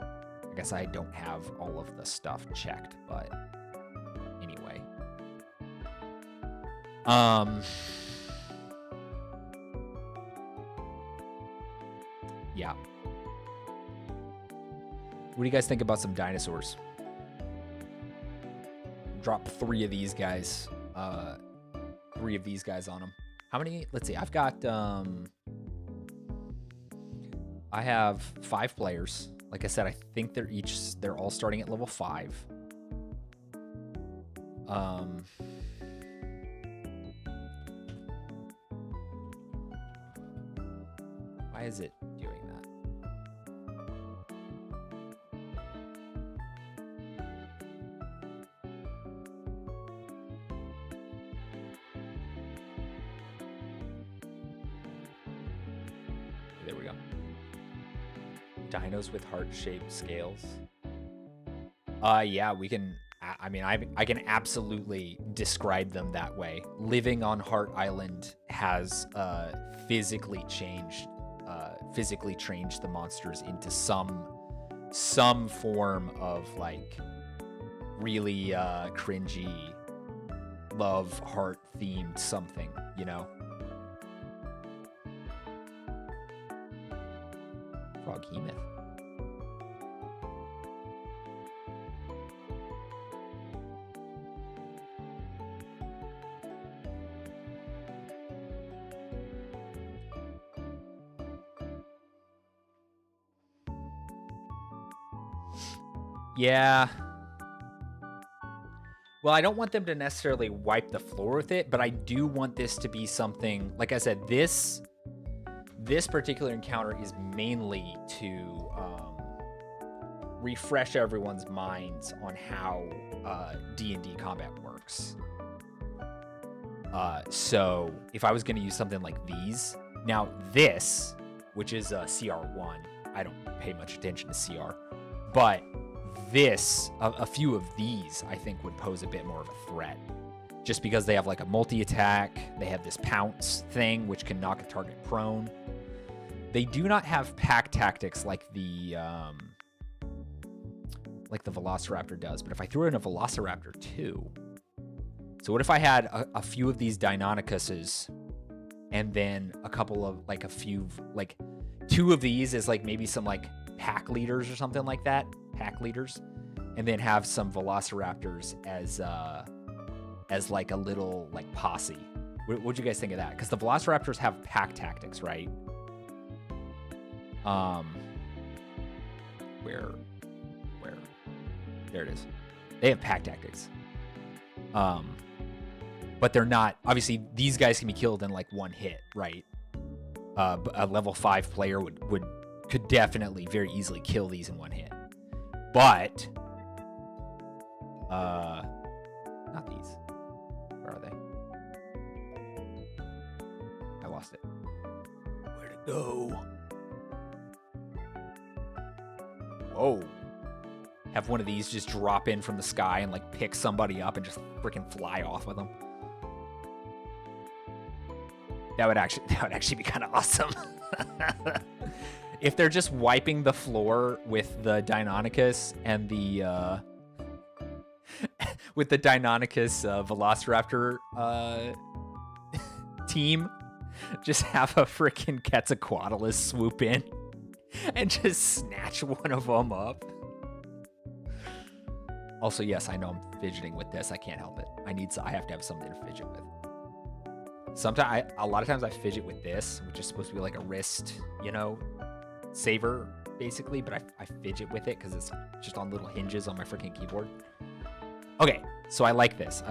I guess I don't have all of the stuff checked, but anyway. Yeah. What do you guys think about some dinosaurs? Drop 3 of these guys. 3 of these guys on them. How many? Let's see. I've got I have 5 players. Like I said, I think they're all starting at level 5. Why is it doing that? There we go. Dinos with heart-shaped scales. Yeah, we can. I mean, I can absolutely describe them that way. Living on Heart Island has physically changed the monsters into some form of like really cringy love heart themed something, you know. Froghemoth. Yeah. Well, I don't want them to necessarily wipe the floor with it, but I do want this to be something, like I said, this particular encounter is mainly to refresh everyone's minds on how D&D combat works. So if I was going to use something like these, now this, which is CR1, I don't pay much attention to CR, but this, a few of these, I think would pose a bit more of a threat. Just because they have like a multi-attack, they have this pounce thing, which can knock a target prone. They do not have pack tactics like the Velociraptor does, but if I threw in a Velociraptor too, so what if I had a few of these Deinonychuses, and then a couple of like a few, like 2 of these is like maybe some like pack leaders or something like that, pack leaders, and then have some Velociraptors as like a little like posse. What'd you guys think of that? Because the Velociraptors have pack tactics, right? Where? There it is. They have pack tactics. But they're not, obviously these guys can be killed in like 1 hit, right? A level 5 player could definitely very easily kill these in 1 hit. But not these. Where are they? I lost it. Where'd it go? Whoa. Have one of these just drop in from the sky and like pick somebody up and just freaking fly off with them. That would actually be kind of awesome. If they're just wiping the floor with the Deinonychus and the with the Deinonychus Velociraptor team, just have a freaking Quetzalcoatlus swoop in and just snatch one of them up. Also, yes, I know I'm fidgeting with this. I can't help it. I have to have something to fidget with. Sometimes, a lot of times I fidget with this, which is supposed to be like a wrist, you know, saver, basically. But I fidget with it because it's just on little hinges on my freaking keyboard. Okay, so I like this.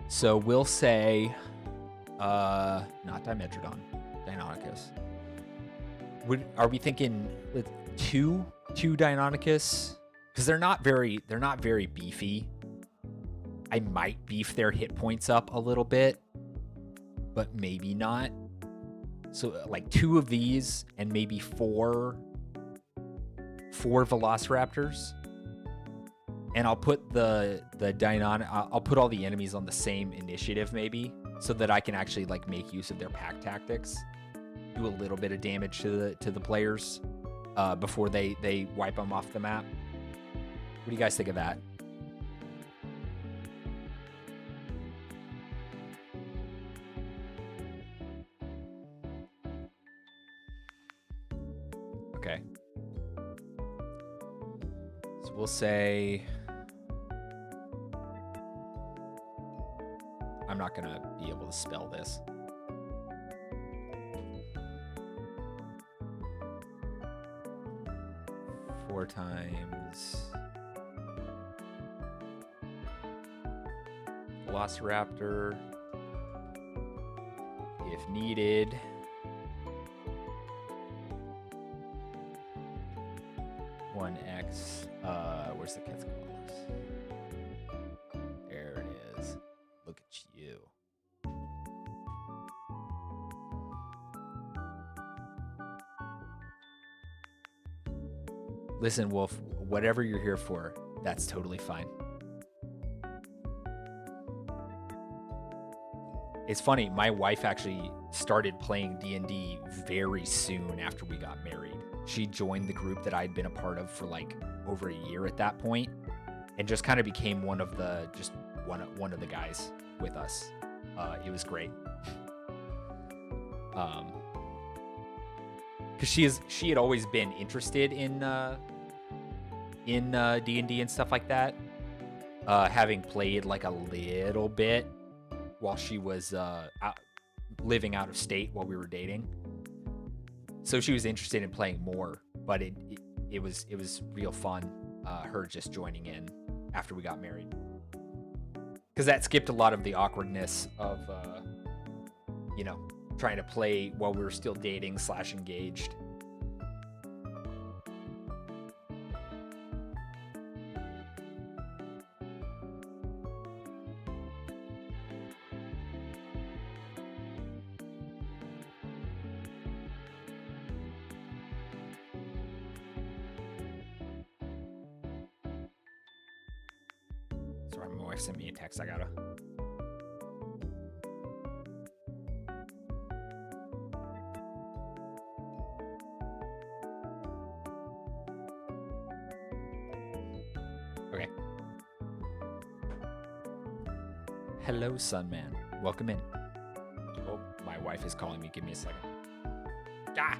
So we'll say, not Dimetrodon, Deinonychus. Are we thinking two Deinonychus? Because they're not very beefy. I might beef their hit points up a little bit, but maybe not. So like 2 of these and maybe 4 Velociraptors. And I'll put I'll put all the enemies on the same initiative maybe, so that I can actually like make use of their pack tactics. Do a little bit of damage to the players before they wipe them off the map. What do you guys think of that? Okay. So we'll say I'm not gonna be able to spell this. Four times Velociraptor, if needed. One X. Where's the Quetzalcoatlus? There it is. Look at you. Listen, Wolf, whatever you're here for, that's totally fine. It's funny, my wife actually started playing D&D very soon after we got married. She joined the group that I'd been a part of for like over a year at that point, and just kind of became one of the guys with us. It was great. Because she had always been interested in D&D and stuff like that, having played like a little bit while she was living out of state while we were dating. So she was interested in playing more, but it was real fun, her just joining in after we got married, because that skipped a lot of the awkwardness of trying to play while we were still dating / engaged. Sorry, my wife sent me a text. I gotta. Okay. Hello, Sunman. Welcome in. Oh, my wife is calling me. Give me a second. Ah!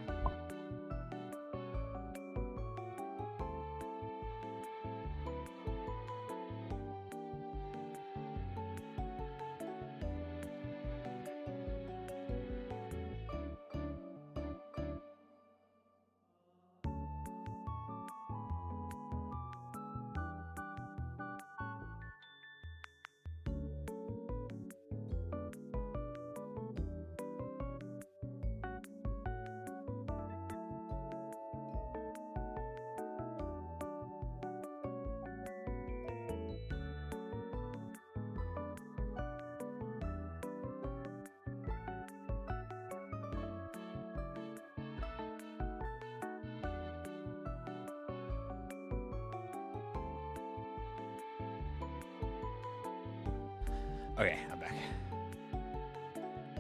Okay, I'm back.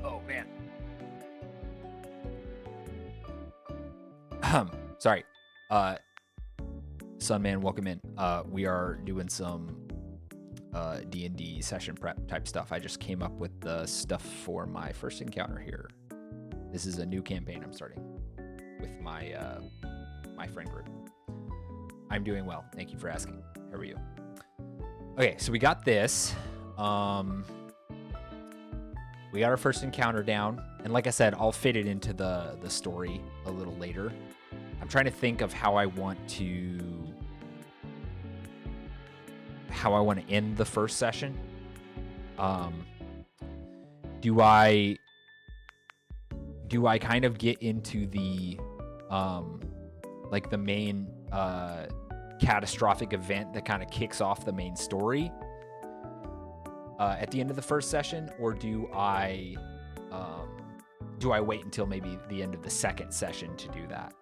Oh, man. Sorry. Sunman, welcome in. We are doing some D&D session prep type stuff. I just came up with the stuff for my first encounter here. This is a new campaign I'm starting with my my friend group. I'm doing well. Thank you for asking. How are you? Okay, so we got this. We got our first encounter down, and like I said, I'll fit it into the story a little later. I'm trying to think of how I want to end the first session. Do I kind of get into the like the main catastrophic event that kind of kicks off the main story at the end of the first session, or do I wait until maybe the end of the second session to do that?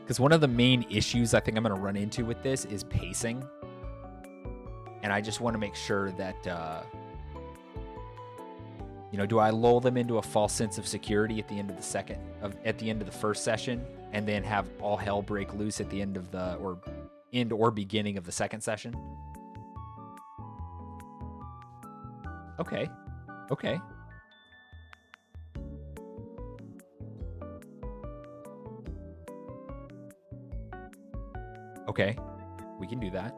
Because one of the main issues I think I'm going to run into with this is pacing, and I just want to make sure that do I lull them into a false sense of security at the end of the first session, and then have all hell break loose at the end of or beginning of the second session? Okay. Okay, we can do that.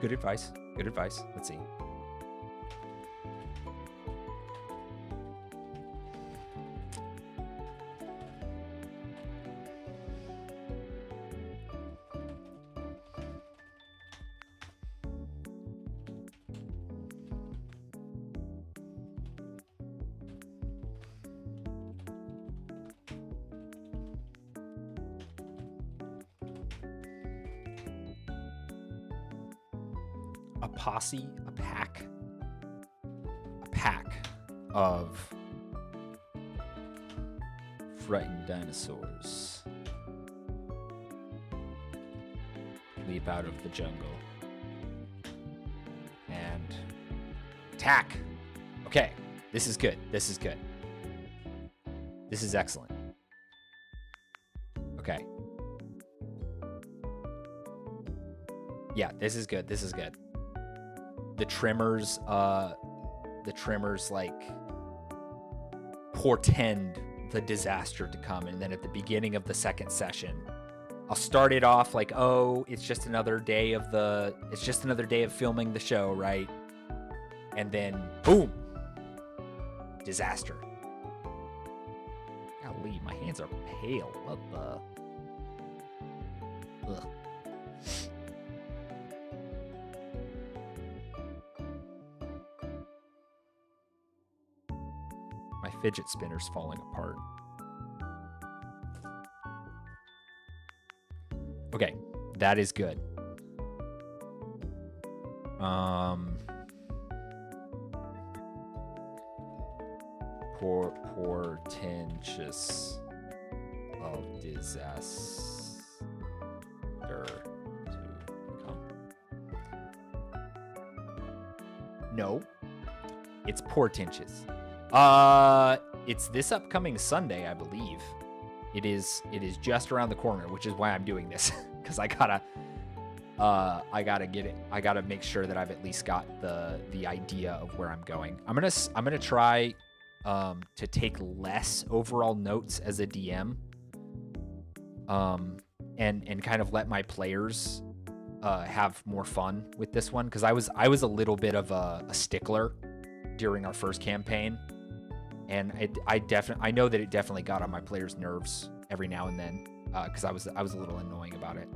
Good advice. Good advice. Let's see. A posse, a pack of frightened dinosaurs leap out of the jungle and attack. Okay, this is good. This is good. This is excellent. Okay. Yeah, this is good. This is good. The trimmers like portend the disaster to come, and then at the beginning of the second session, I'll start it off like, oh, it's just another day of filming the show, right? And then boom, disaster. Golly, my hands are pale. What the? Ugh. My fidget spinner's falling apart. Okay, that is good. Portentous of disaster to come. No, it's portentous. It's this upcoming Sunday, I believe. It is just around the corner, which is why I'm doing this, because I gotta get it. I gotta make sure that I've at least got the idea of where I'm going. I'm gonna try to take less overall notes as a DM, and kind of let my players have more fun with this one, because I was a little bit of a stickler during our first campaign. And I know that it definitely got on my players' nerves every now and then, because I was a little annoying about it.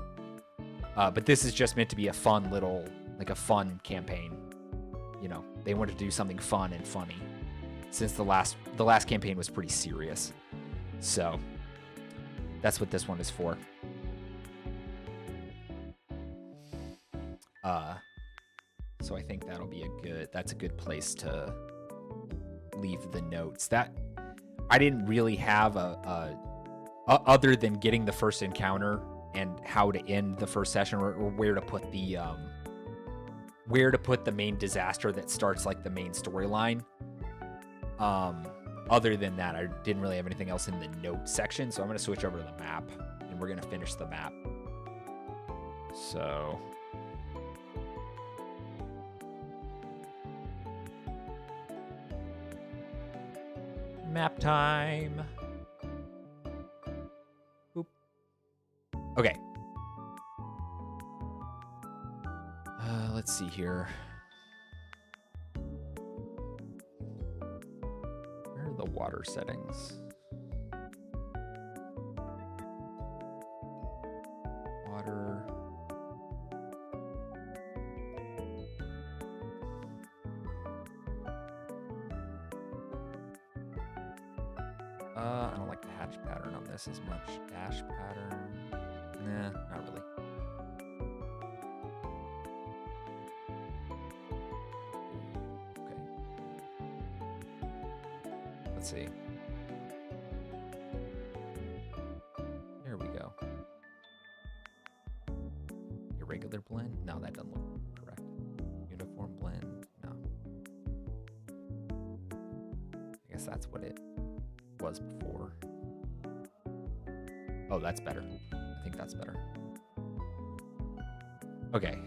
But this is just meant to be a fun little, like a fun campaign. You know, they wanted to do something fun and funny, since the last campaign was pretty serious. So that's what this one is for. So I think that's a good place to leave the notes. That I didn't really have a other than getting the first encounter and how to end the first session, or where to put the main disaster that starts like the main storyline. Other than that, I didn't really have anything else in the note section, so I'm going to switch over to the map, and we're going to finish the map. So map time. Oop. Okay. Let's see here. Where are the water settings? Water. I don't like the hatch pattern on this as much. Dash pattern. Nah, not really. Okay. Let's see. There we go. Irregular blend? No, that doesn't look correct. Uniform blend? No. I guess that's what it was before. Oh, that's better. I think that's better. Okay.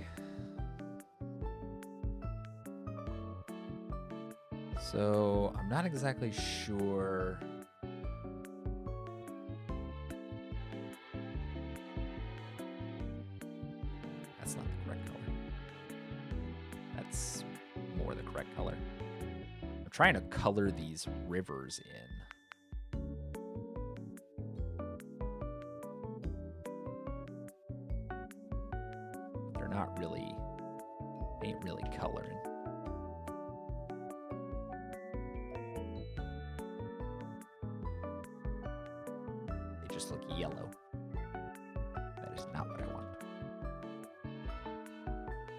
So I'm not exactly sure. That's not the correct color. that's more the correct color. I'm trying to color these rivers in. They're not really, ain't really coloring. They just look yellow. That is not what I want.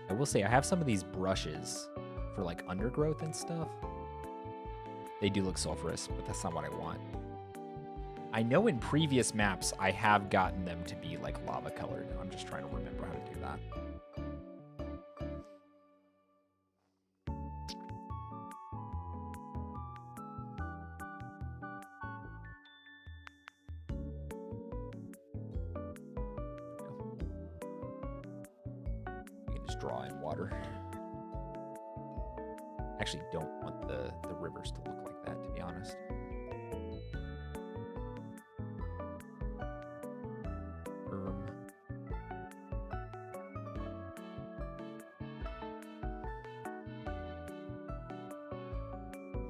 I will say I have some of these brushes for like undergrowth and stuff. They do look sulfurous, but that's not what I want. I know in previous maps I have gotten them to be like lava colored, and I'm just trying to remember how to do that. You can just draw in water. Actually don't want the rivers to look like that, to be honest.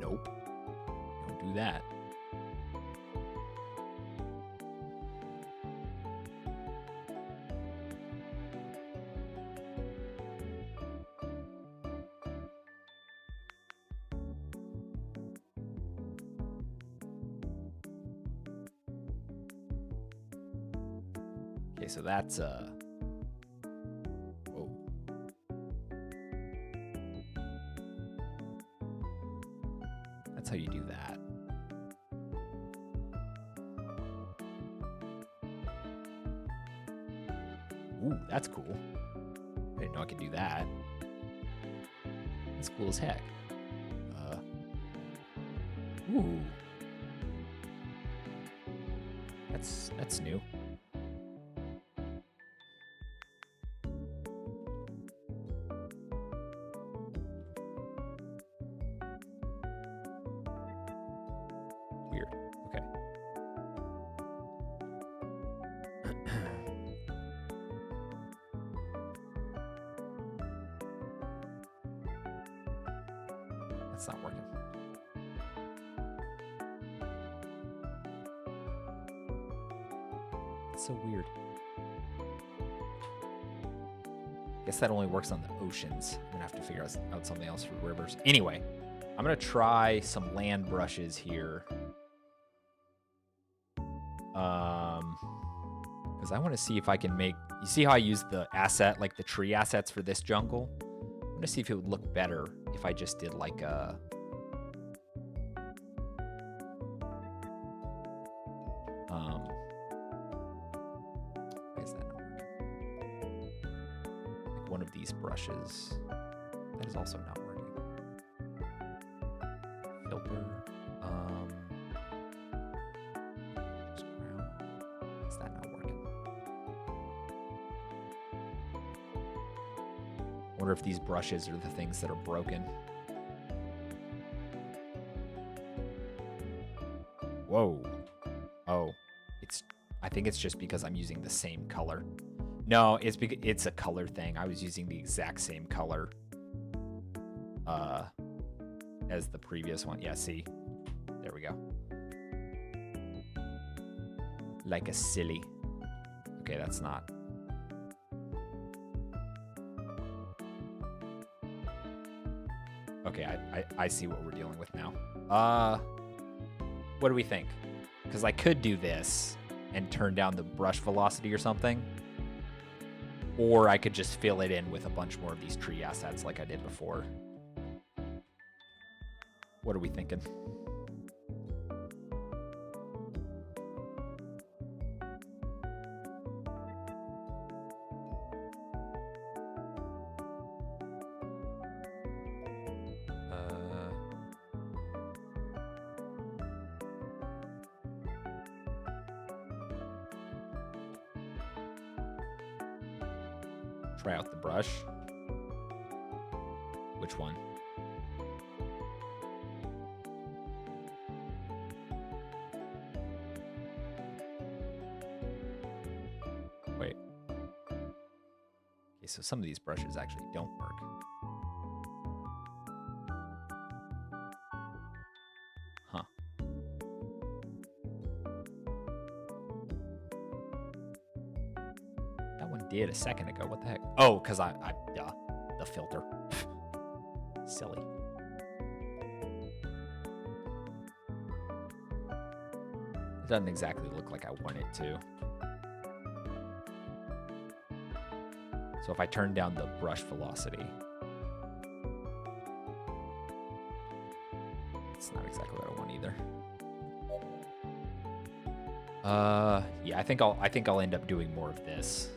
Nope. Don't do that. Okay, so that's whoa. That's how you do that. Ooh, that's cool. I didn't know I could do that. That's cool as heck. Ooh. That's new. Weird. Okay. That's not working. It's so weird. Guess that only works on the oceans. I'm gonna have to figure out something else for rivers. Anyway, I'm gonna try some land brushes here. Because I want to see if I can make, you see how I use the asset, like the tree assets for this jungle? I'm gonna see if it would look better if I just did like a why is that not working? Like one of these brushes. That is also not working. Filter. Just brown. Is that not working? Wonder if these brushes are the things that are broken. Whoa. Oh, I think it's just because I'm using the same color. No, it's because it's a color thing. I was using the exact same color as the previous one. Yeah, see? There we go. Like a silly. Okay, that's not. Okay, I see what we're dealing with now. What do we think? Because I could do this and turn down the brush velocity or something. Or I could just fill it in with a bunch more of these tree assets like I did before. What are we thinking? Try out the brush. Which one? Wait. Okay, so some of these brushes actually don't work. did a second ago. What the heck? Oh, because duh, the filter. Silly. It doesn't exactly look like I want it to. So if I turn down the brush velocity, it's not exactly what I want either. Yeah, I think I'll end up doing more of this.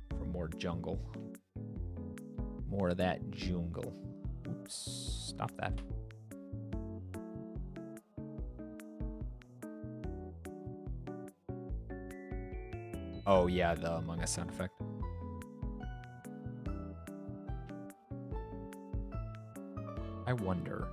For more jungle. More of that jungle. Oops, stop that. Oh yeah, the Among Us sound effect. I wonder.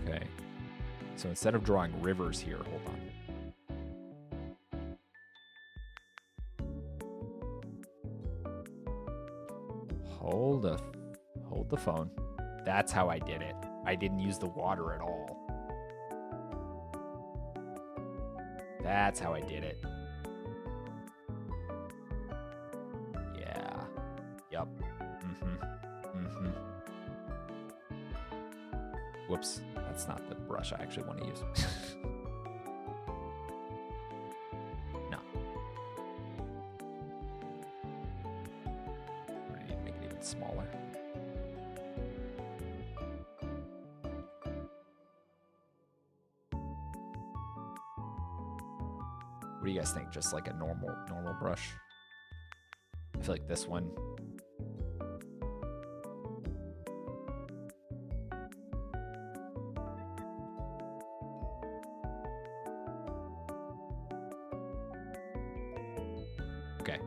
Okay. So instead of drawing rivers here, hold on. Hold the phone. That's how I did it. I didn't use the water at all. That's how I did it. Yeah. Yup. Whoops. That's not the brush I actually want to use. No. I need to make it even smaller. What do you guys think? Just like a normal brush? I feel like this one. Okay.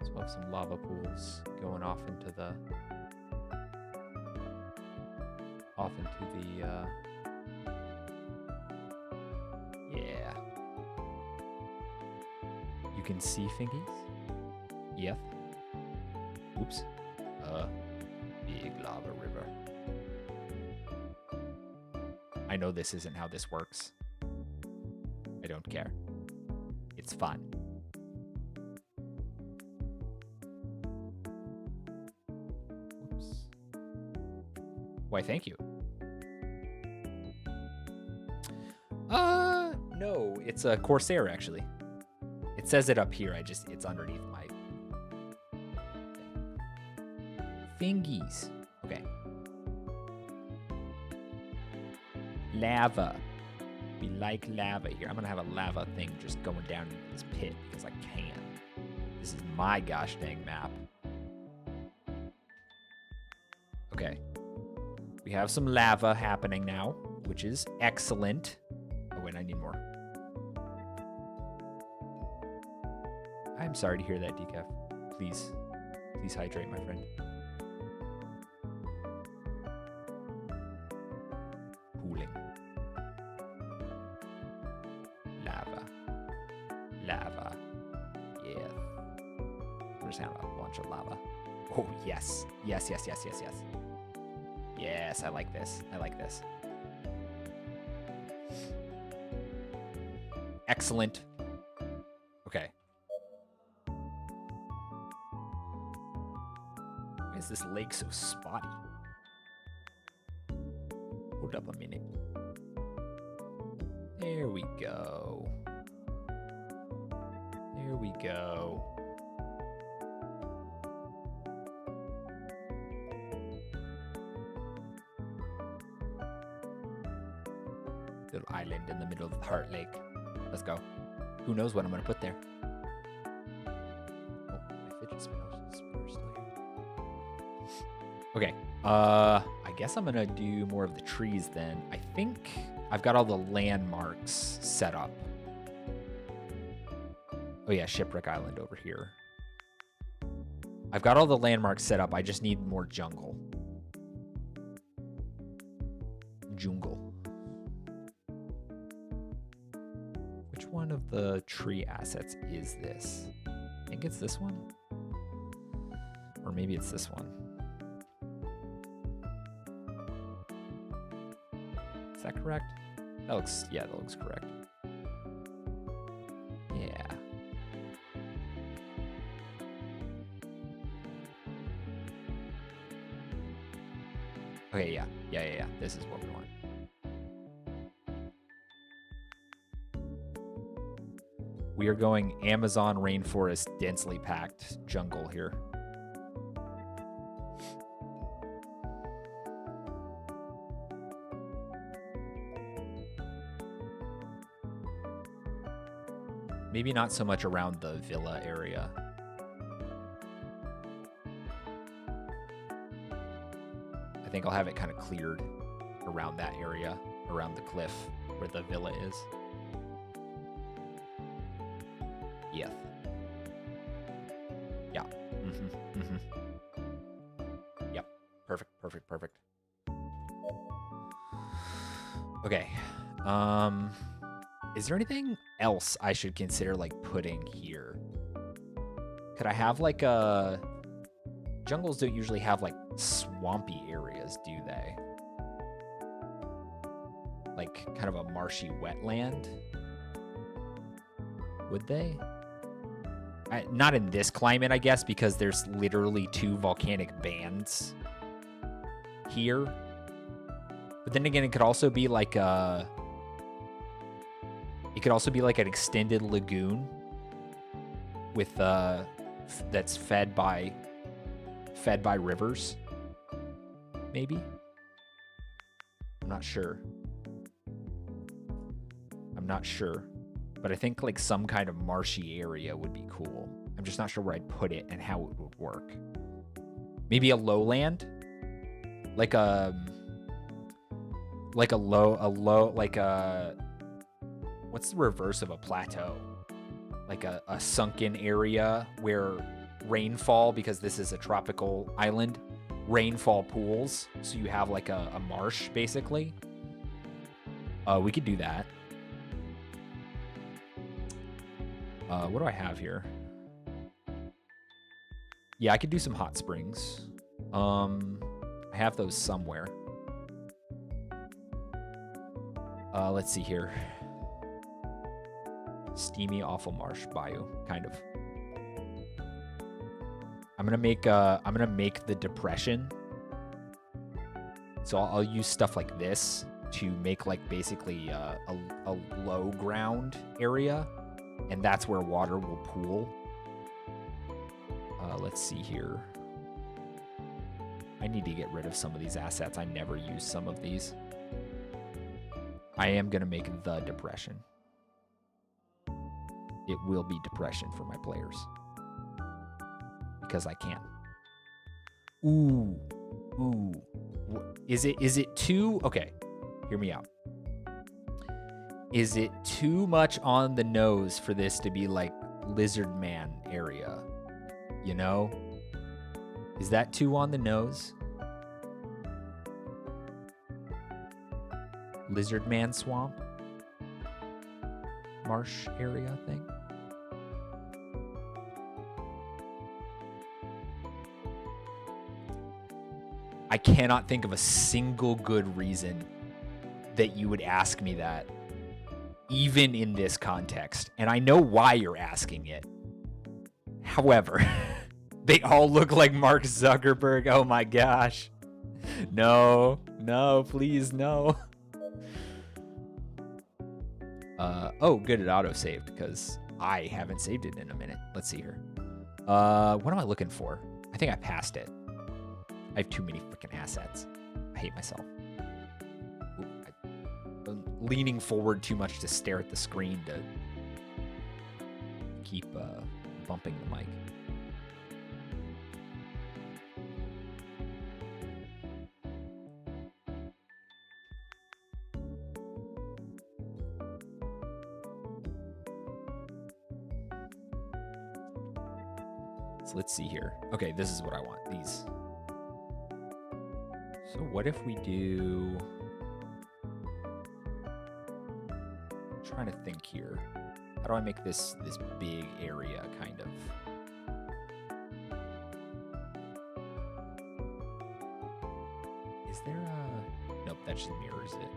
So we'll have some lava pools going off into the yeah. You can see fingies? Yep. Oops. Big lava river. I know this isn't how this works. I don't care. It's fun. Oops. Why, thank you. No, it's a Corsair actually. It says it up here. It's underneath my fingies. Okay. Lava. We like lava here. I'm gonna have a lava thing just going down into this pit because I can. This is my gosh dang map. Okay. We have some lava happening now, which is excellent. Oh wait, I need more. I'm sorry to hear that, Decaf. Please hydrate, my friend. Pooling. Lava. Yeah. We're just having a bunch of lava. Oh, yes. Yes. Yes, I like this. Excellent. Okay. Why is this lake so spotty? Hold up a minute. There we go. Little island in the middle of the Heart Lake. Let's go. Who knows what I'm gonna put there? Oh, my fidget spinner's still here. Okay. I guess I'm gonna do more of the trees then. I think I've got all the landmarks set up. Oh yeah, Shipwreck Island over here. I've got all the landmarks set up. I just need more jungle. Which one of the tree assets is this? think it's this one. Or maybe it's this one. Is that correct? That looks, yeah, that looks correct. Yeah. Okay, yeah. Yeah. This is what we want. We are going Amazon rainforest densely packed jungle here. Maybe not so much around the villa area. I think I'll have it kind of cleared around that area, around the cliff where the villa is. Yes. Yeah. Yep. Perfect. Okay. Is there anything else I should consider like putting here? Could I have like a... Jungles don't usually have like swampy areas, do they? Like kind of a marshy wetland? Would they? Not in this climate, I guess, because there's literally 2 volcanic bands here. But then again, it could also be like a... It could also be like an extended lagoon with that's fed by rivers. Maybe. I'm not sure. But I think like some kind of marshy area would be cool. I'm just not sure where I'd put it and how it would work. Maybe a lowland? Like a what's the reverse of a plateau? Like a sunken area where rainfall, because this is a tropical island, rainfall pools. So you have like a marsh, basically. We could do that. What do I have here? Yeah, I could do some hot springs. I have those somewhere. Let's see here. Steamy, awful marsh bayou, kind of. I'm gonna make the depression. So I'll use stuff like this to make like basically a low ground area, and that's where water will pool. Let's see here. I need to get rid of some of these assets. I never use some of these. I am gonna make the depression. It will be depression for my players. Because I can. Ooh. Is it too... Okay, hear me out. Is it too much on the nose for this to be like Lizard Man area? You know? Is that too on the nose? Lizard Man swamp? Marsh area thing? I cannot think of a single good reason that you would ask me that, even in this context. And I know why you're asking it. However, they all look like Mark Zuckerberg. Oh my gosh. No, please, no. Oh, good, it auto-saved because I haven't saved it in a minute. Let's see here. What am I looking for? I think I passed it. I have too many freaking assets. I hate myself. I'm leaning forward too much to stare at the screen to keep bumping the mic. So let's see here. Okay, this is what I want. These. So what if we do... I'm trying to think here. How do I make this big area kind of that just mirrors it.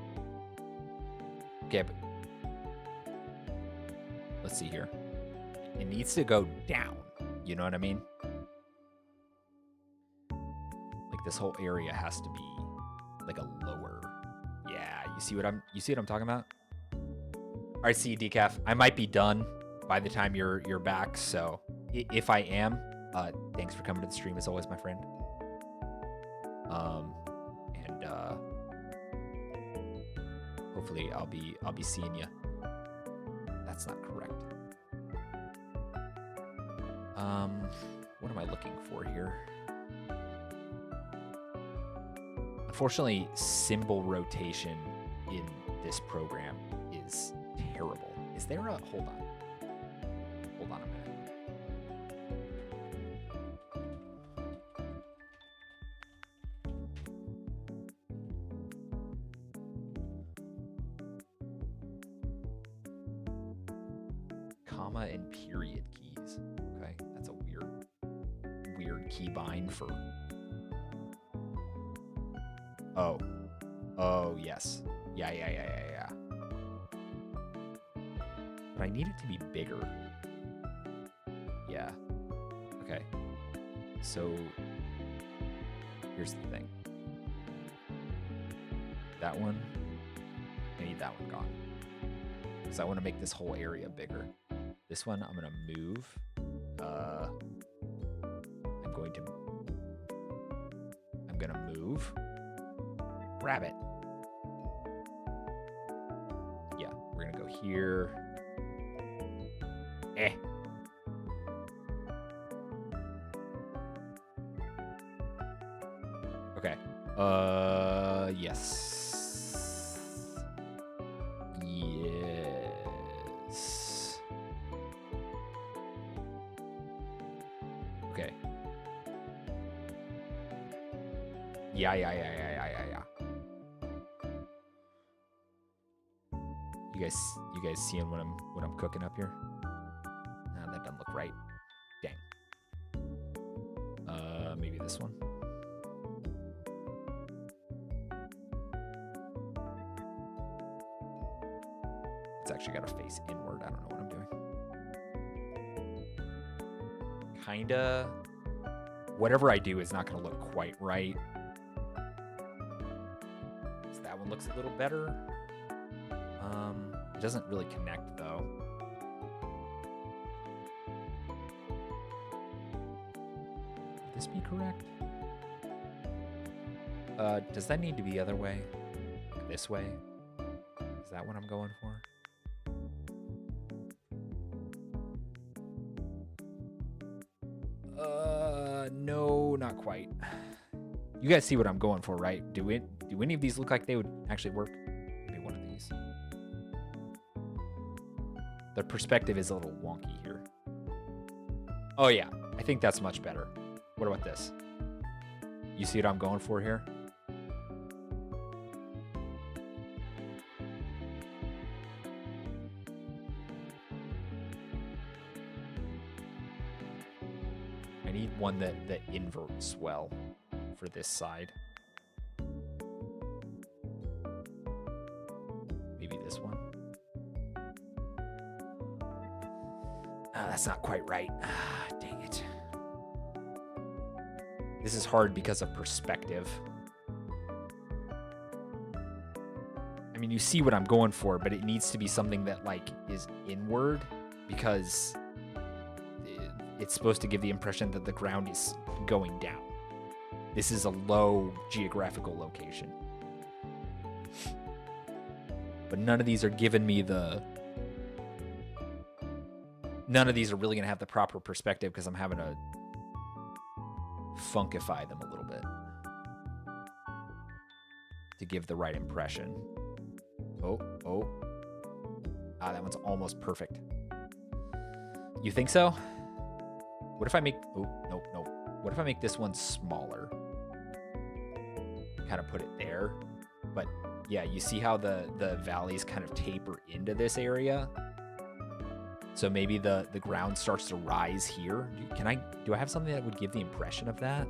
Okay, but let's see here. It needs to go down. You know what I mean? Like this whole area has to be like a lower. Yeah, you see what I'm talking about? All right, see you, Decaf. I might be done by the time you're back. So if I am, thanks for coming to the stream as always, my friend. And hopefully I'll be seeing you. That's not correct. What am I looking for here? Unfortunately, symbol rotation in this program is terrible. Is there a, hold on a minute. Comma and period keys. Okay, that's a weird key bind for. Oh yes. Yeah. But I need it to be bigger. Yeah. Okay. So here's the thing. That one, I need that one gone. Because I want to make this whole area bigger. This one I'm gonna move. I'm gonna move. Rabbit. Yeah, we're gonna go here. Okay. Yes. Okay. Yeah. You guys seeing what I'm cooking up here? Nah, that doesn't look right. Dang. Maybe this one. It's actually got to face inward. I don't know what I'm doing. Kinda. Whatever I do is not going to look quite right. So that one looks a little better. It doesn't really connect though. Would this be correct? Does that need to be the other way? Like this way? Is that what I'm going for? No, not quite. You guys see what I'm going for, right? Do any of these look like they would actually work? Maybe one of these. The perspective is a little wonky here. Oh yeah, I think that's much better. What about this? You see what I'm going for here? I need one that inverts well for this side. Maybe this one. That's not quite right. Dang it. This is hard because of perspective. I mean, you see what I'm going for, but it needs to be something that like is inward because it's supposed to give the impression that the ground is going down. This is a low geographical location. But none of these are giving me none of these are really going to have the proper perspective because I'm having to funkify them a little bit to give the right impression. Oh. That one's almost perfect. You think so? What if I make... Oh, no. What if I make this one smaller? Kind of put it there. But yeah, you see how the valleys kind of taper into this area? So maybe the ground starts to rise here. Do I have something that would give the impression of that?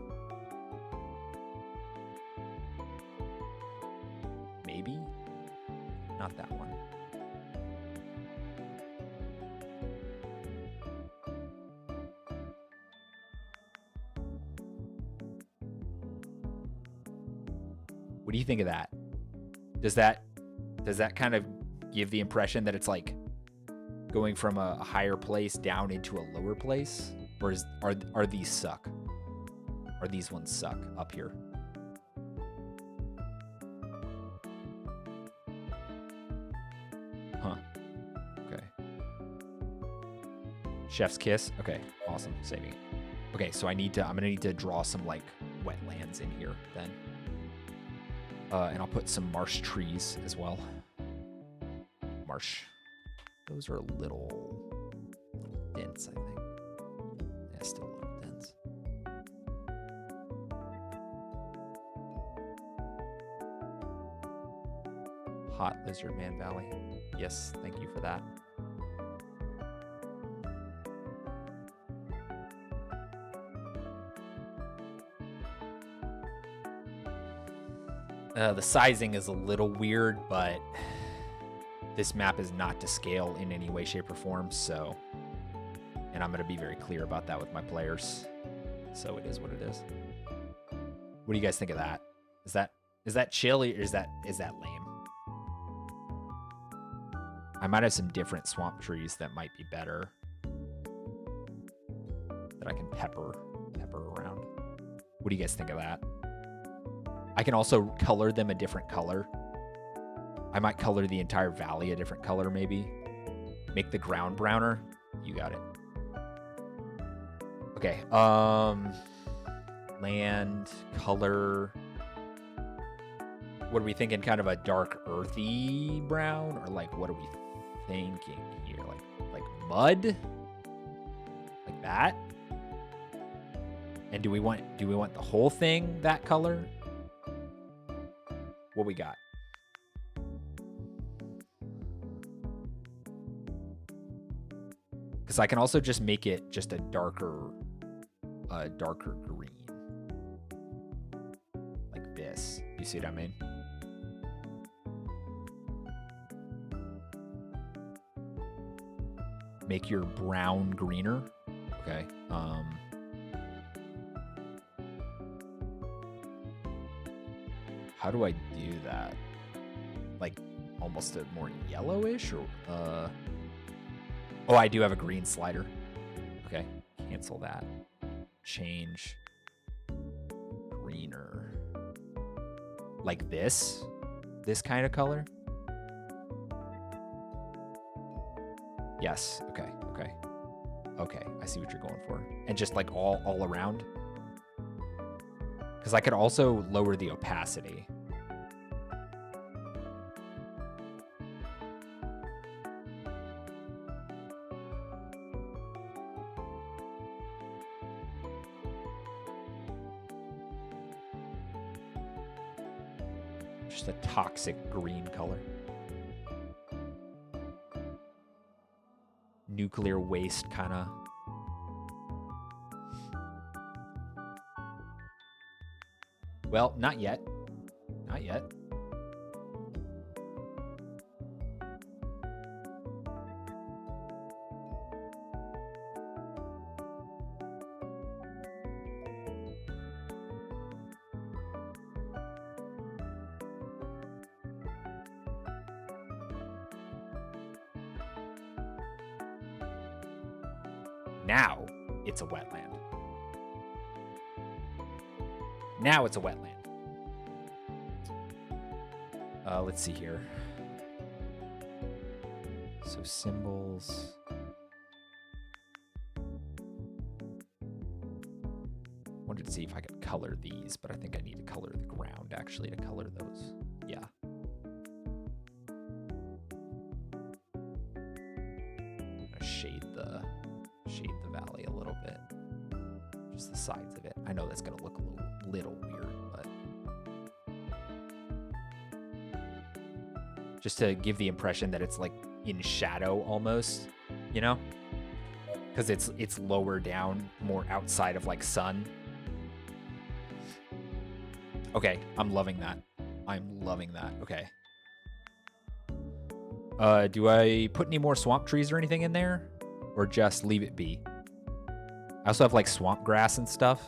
What do you think of that? Does that kind of give the impression that it's like going from a higher place down into a lower place? Or are these suck? Are these ones suck up here? Huh. Okay. Chef's kiss. Okay, awesome. Saving it. Okay, so I'm gonna need to draw some like wetlands in here then. And I'll put some marsh trees as well. Marsh. Those are a little dense, I think. Yeah, still a little dense. Hot Lizard Man Valley. Yes, thank you for that. The sizing is a little weird, but this map is not to scale in any way, shape, or form, so... And I'm going to be very clear about that with my players. So it is what it is. What do you guys think of that? Is that chill or is that lame? I might have some different swamp trees that might be better. That I can pepper around. What do you guys think of that? I can also color them a different color. I might color the entire valley a different color, maybe. Make the ground browner. You got it. Okay. Land, color. What are we thinking? Kind of a dark earthy brown? Or like, what are we thinking here? Like mud? Like that? And do we want the whole thing that color? What we got? Because I can also just make it just a darker green. Like this. You see what I mean? Make your brown greener. Okay. How do I do that? Like almost a more yellowish or oh, I do have a green slider. Okay, cancel that. Change greener. Like this kind of color? Yes, okay. Okay, I see what you're going for. And just like all around? Because I could also lower the opacity. Just a toxic green color. Nuclear waste kind of. Well, not yet. Not yet. Now it's a wetland. Now it's a wetland. Let's see here. So symbols. Wanted to see if I could color these, but I think I need to color the ground actually to color those. Yeah. I'm gonna shade the valley a little bit. Just the sides of it. I know that's gonna look a little weird, but just to give the impression that it's like in shadow almost, you know? Because it's lower down, more outside of like sun. Okay, I'm loving that. I'm loving that. Okay. Do I put any more swamp trees or anything in there? Or just leave it be? I also have like swamp grass and stuff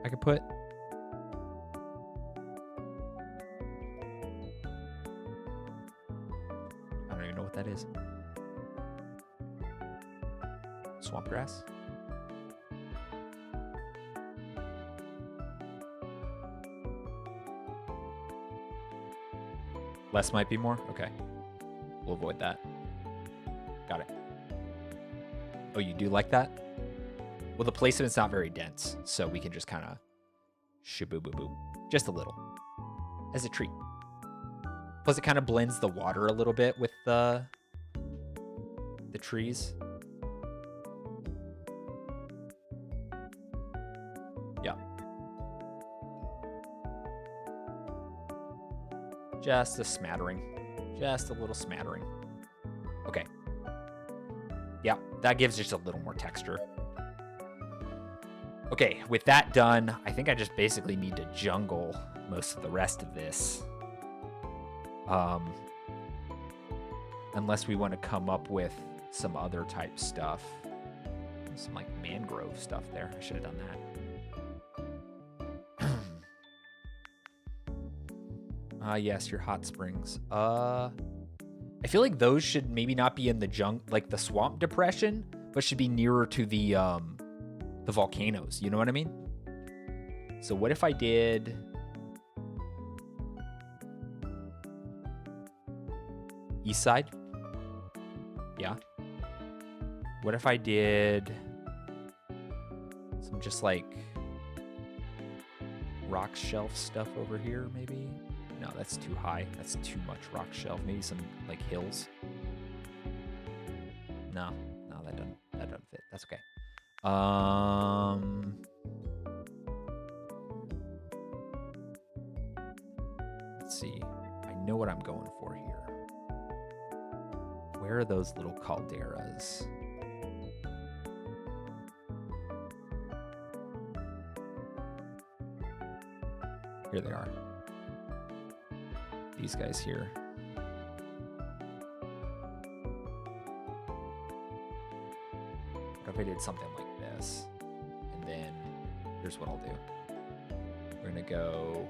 I could put. grass? Less might be more? Okay. We'll avoid that. Got it. Oh, you do like that? Well, the placement's not very dense, so we can just kind of shaboo-boo-boo. Just a little. As a treat. Plus, it kind of blends the water a little bit with the trees. Yeah. Just a smattering. Just a little smattering. Okay. Yeah, that gives just a little more texture. Okay, with that done, I think I just basically need to jungle most of the rest of this. Unless we want to come up with some other type stuff. Some like mangrove stuff there. I should have done that. Yes, your hot springs. I feel like those should maybe not be in the like the swamp depression, but should be nearer to the volcanoes. You know what I mean? So what if I did east side? Yeah. What if I did some just like rock shelf stuff over here, maybe? No, that's too high. That's too much rock shelf. Maybe some like hills. No, that doesn't fit. That's okay. Let's see. I know what I'm going for here. Where are those little calderas? Here they are. These guys here. What if I did something like this? And then here's what I'll do. We're gonna go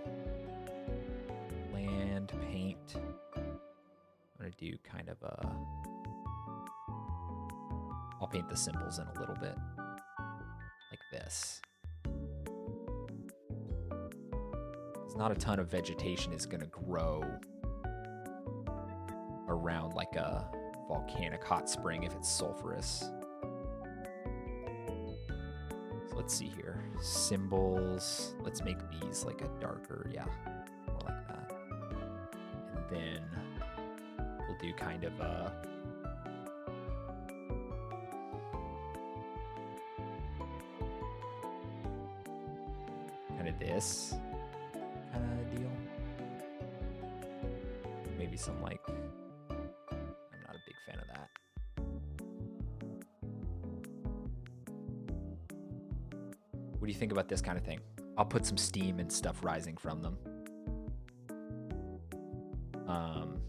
land, paint. I'm gonna do kind of a... I'll paint the symbols in a little bit. Like this. Not a ton of vegetation is going to grow around like a volcanic hot spring if it's sulfurous. So let's see here. Symbols. Let's make these like a darker, yeah, more like that. And then we'll do kind of a... kind of this. Deal. Maybe some like, I'm not a big fan of that. What do you think about this kind of thing? I'll put some steam and stuff rising from them. And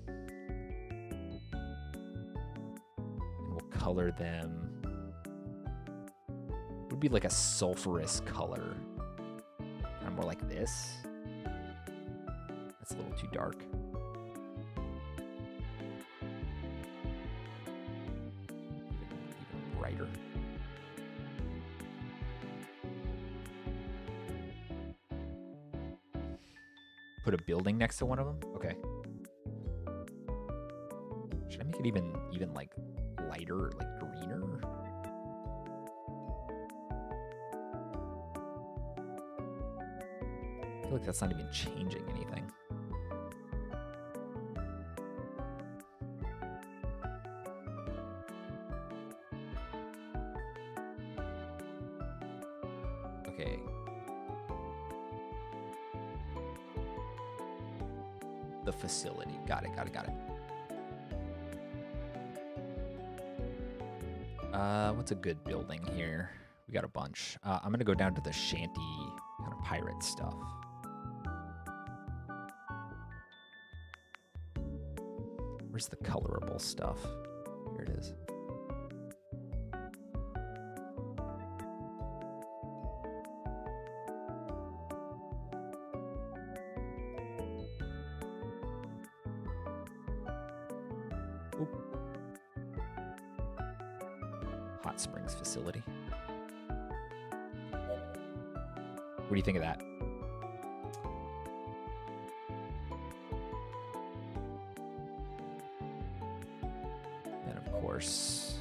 we'll color them. It would be like a sulfurous color. Kind of more like this. That's a little too dark. Even brighter. Put a building next to one of them? Okay. Should I make it even like lighter, like greener? I feel like that's not even changing anything. Okay. The facility. Got it. What's a good building here? We got a bunch. I'm gonna go down to the shanty kind of pirate stuff. Where's the colorable stuff? Here it is. Oop. Hot springs facility. What do you think of that? Then, of course,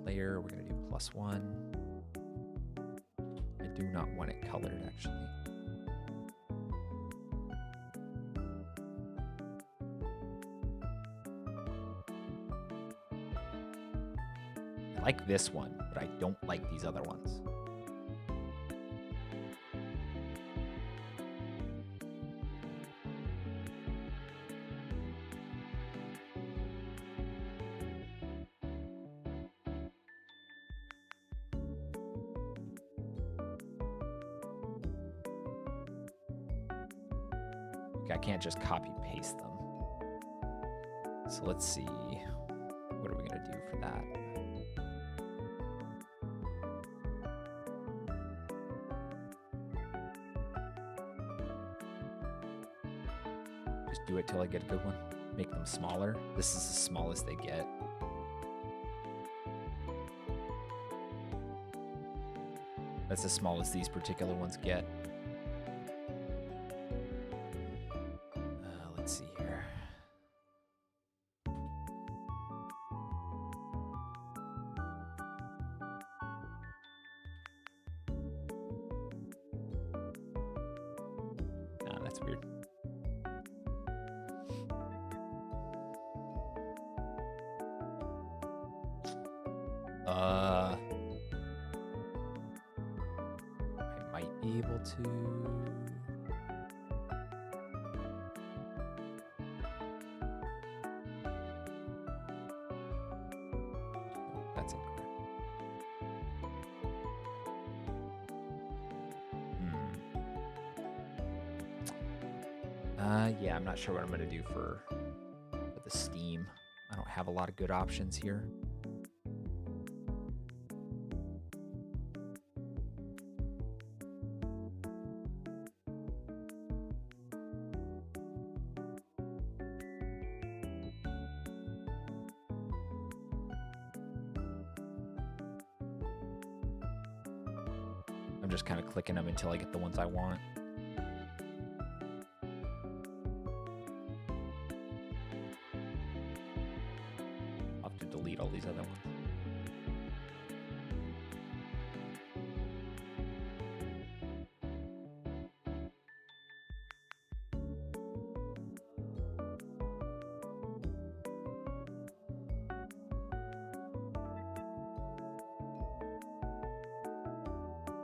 layer, we're going to do +1. I do not want it colored, actually. I like this one, but I don't like these other ones. Okay, I can't just copy paste them. So let's see. What are we going to do for that? Just do it till I get a good one. Make them smaller. This is as small as they get. That's as small as these particular ones get. Let's see here. Nah, that's weird. I might be able to. Oh, that's incorrect. Yeah, I'm not sure what I'm going to do for the Steam. I don't have a lot of good options here. I'm just kind of clicking them until I get the ones I want. I'll have to delete all these other ones.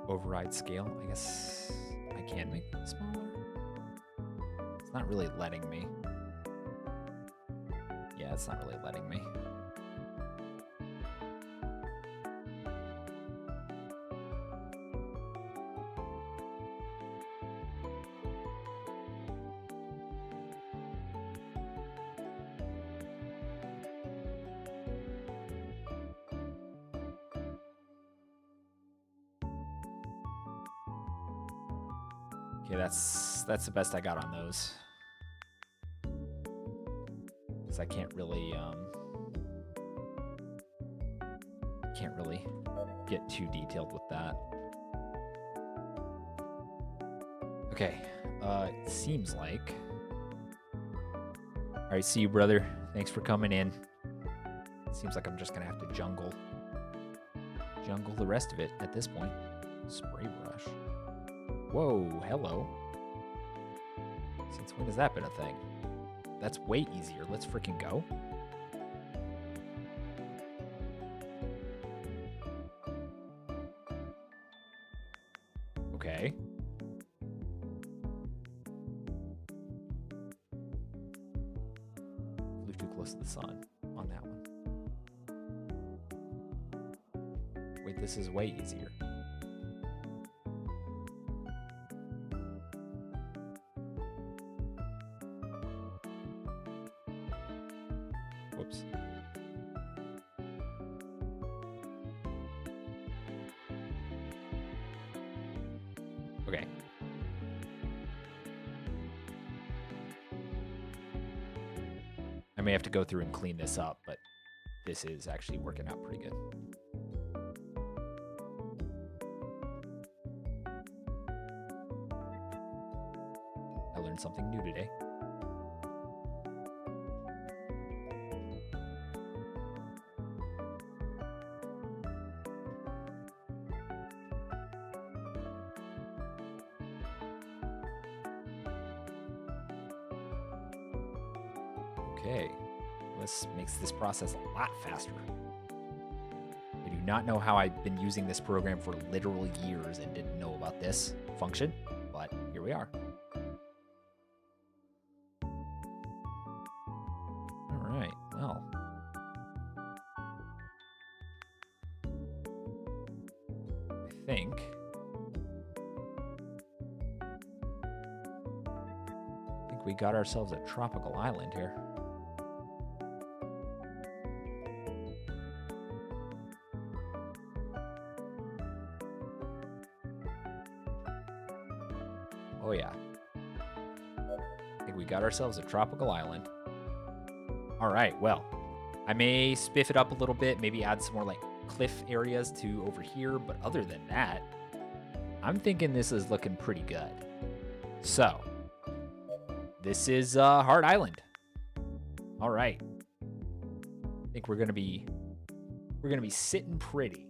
Override scale. I guess I can make them smaller. It's not really letting me. Yeah, it's not really letting me. Okay, that's the best I got on those. Because I can't really get too detailed with that. Okay, it seems like. All right, see you, brother. Thanks for coming in. It seems like I'm just gonna have to jungle the rest of it at this point. Spray brush. Whoa, hello. Since when has that been a thing? That's way easier. Let's freaking go. Okay. Flew too close to the sun on that one. Wait, this is way easier. Whoops. Okay. may have to go through and clean this up, but this is actually working out pretty good. I learned something new today. Okay, this makes this process a lot faster. I do not know how I've been using this program for literal years and didn't know about this function, but here we are. All right, well. I think we got ourselves a tropical island here. Oh yeah. I think we got ourselves a tropical island. All right, well, I may spiff it up a little bit, maybe add some more like cliff areas to over here, but other than that, I'm thinking this is looking pretty good. So, this is Hard Island. All right. I think we're gonna be sitting pretty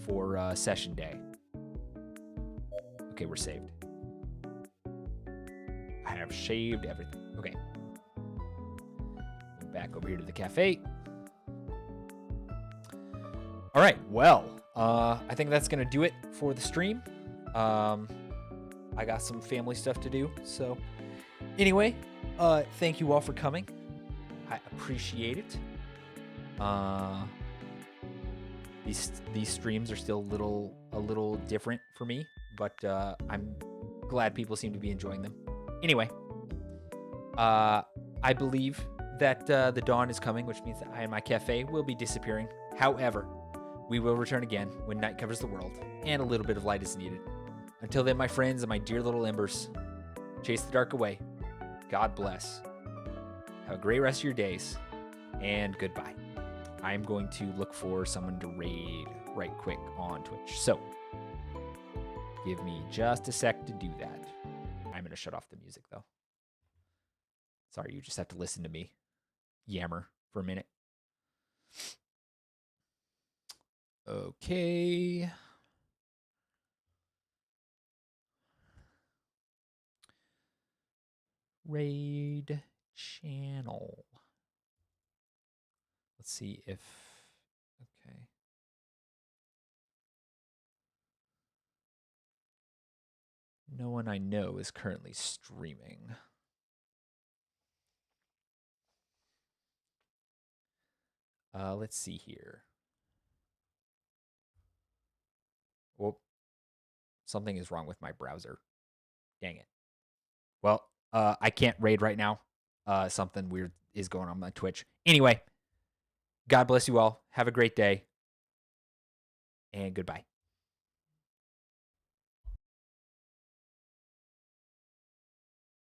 for session day. Okay, we're saved. I have shaved everything. Okay. Back over here to the cafe. All right. Well, I think that's gonna do it for the stream. I got some family stuff to do, so. Anyway, thank you all for coming. I appreciate it. These streams are still a little different for me, but I'm glad people seem to be enjoying them. Anyway, I believe that the dawn is coming, which means that I and my cafe will be disappearing. However, we will return again when night covers the world and a little bit of light is needed. Until then, my friends and my dear little embers, chase the dark away. God bless. Have a great rest of your days, and goodbye. I'm going to look for someone to raid right quick on Twitch. So, give me just a sec to do that. I'm going to shut off the music, though. Sorry, you just have to listen to me yammer for a minute. Okay. Raid channel. Let's see if, okay. No one I know is currently streaming. Let's see here. Well, something is wrong with my browser. Dang it. Well, I can't raid right now. Something weird is going on my Twitch. Anyway, God bless you all. Have a great day. And goodbye.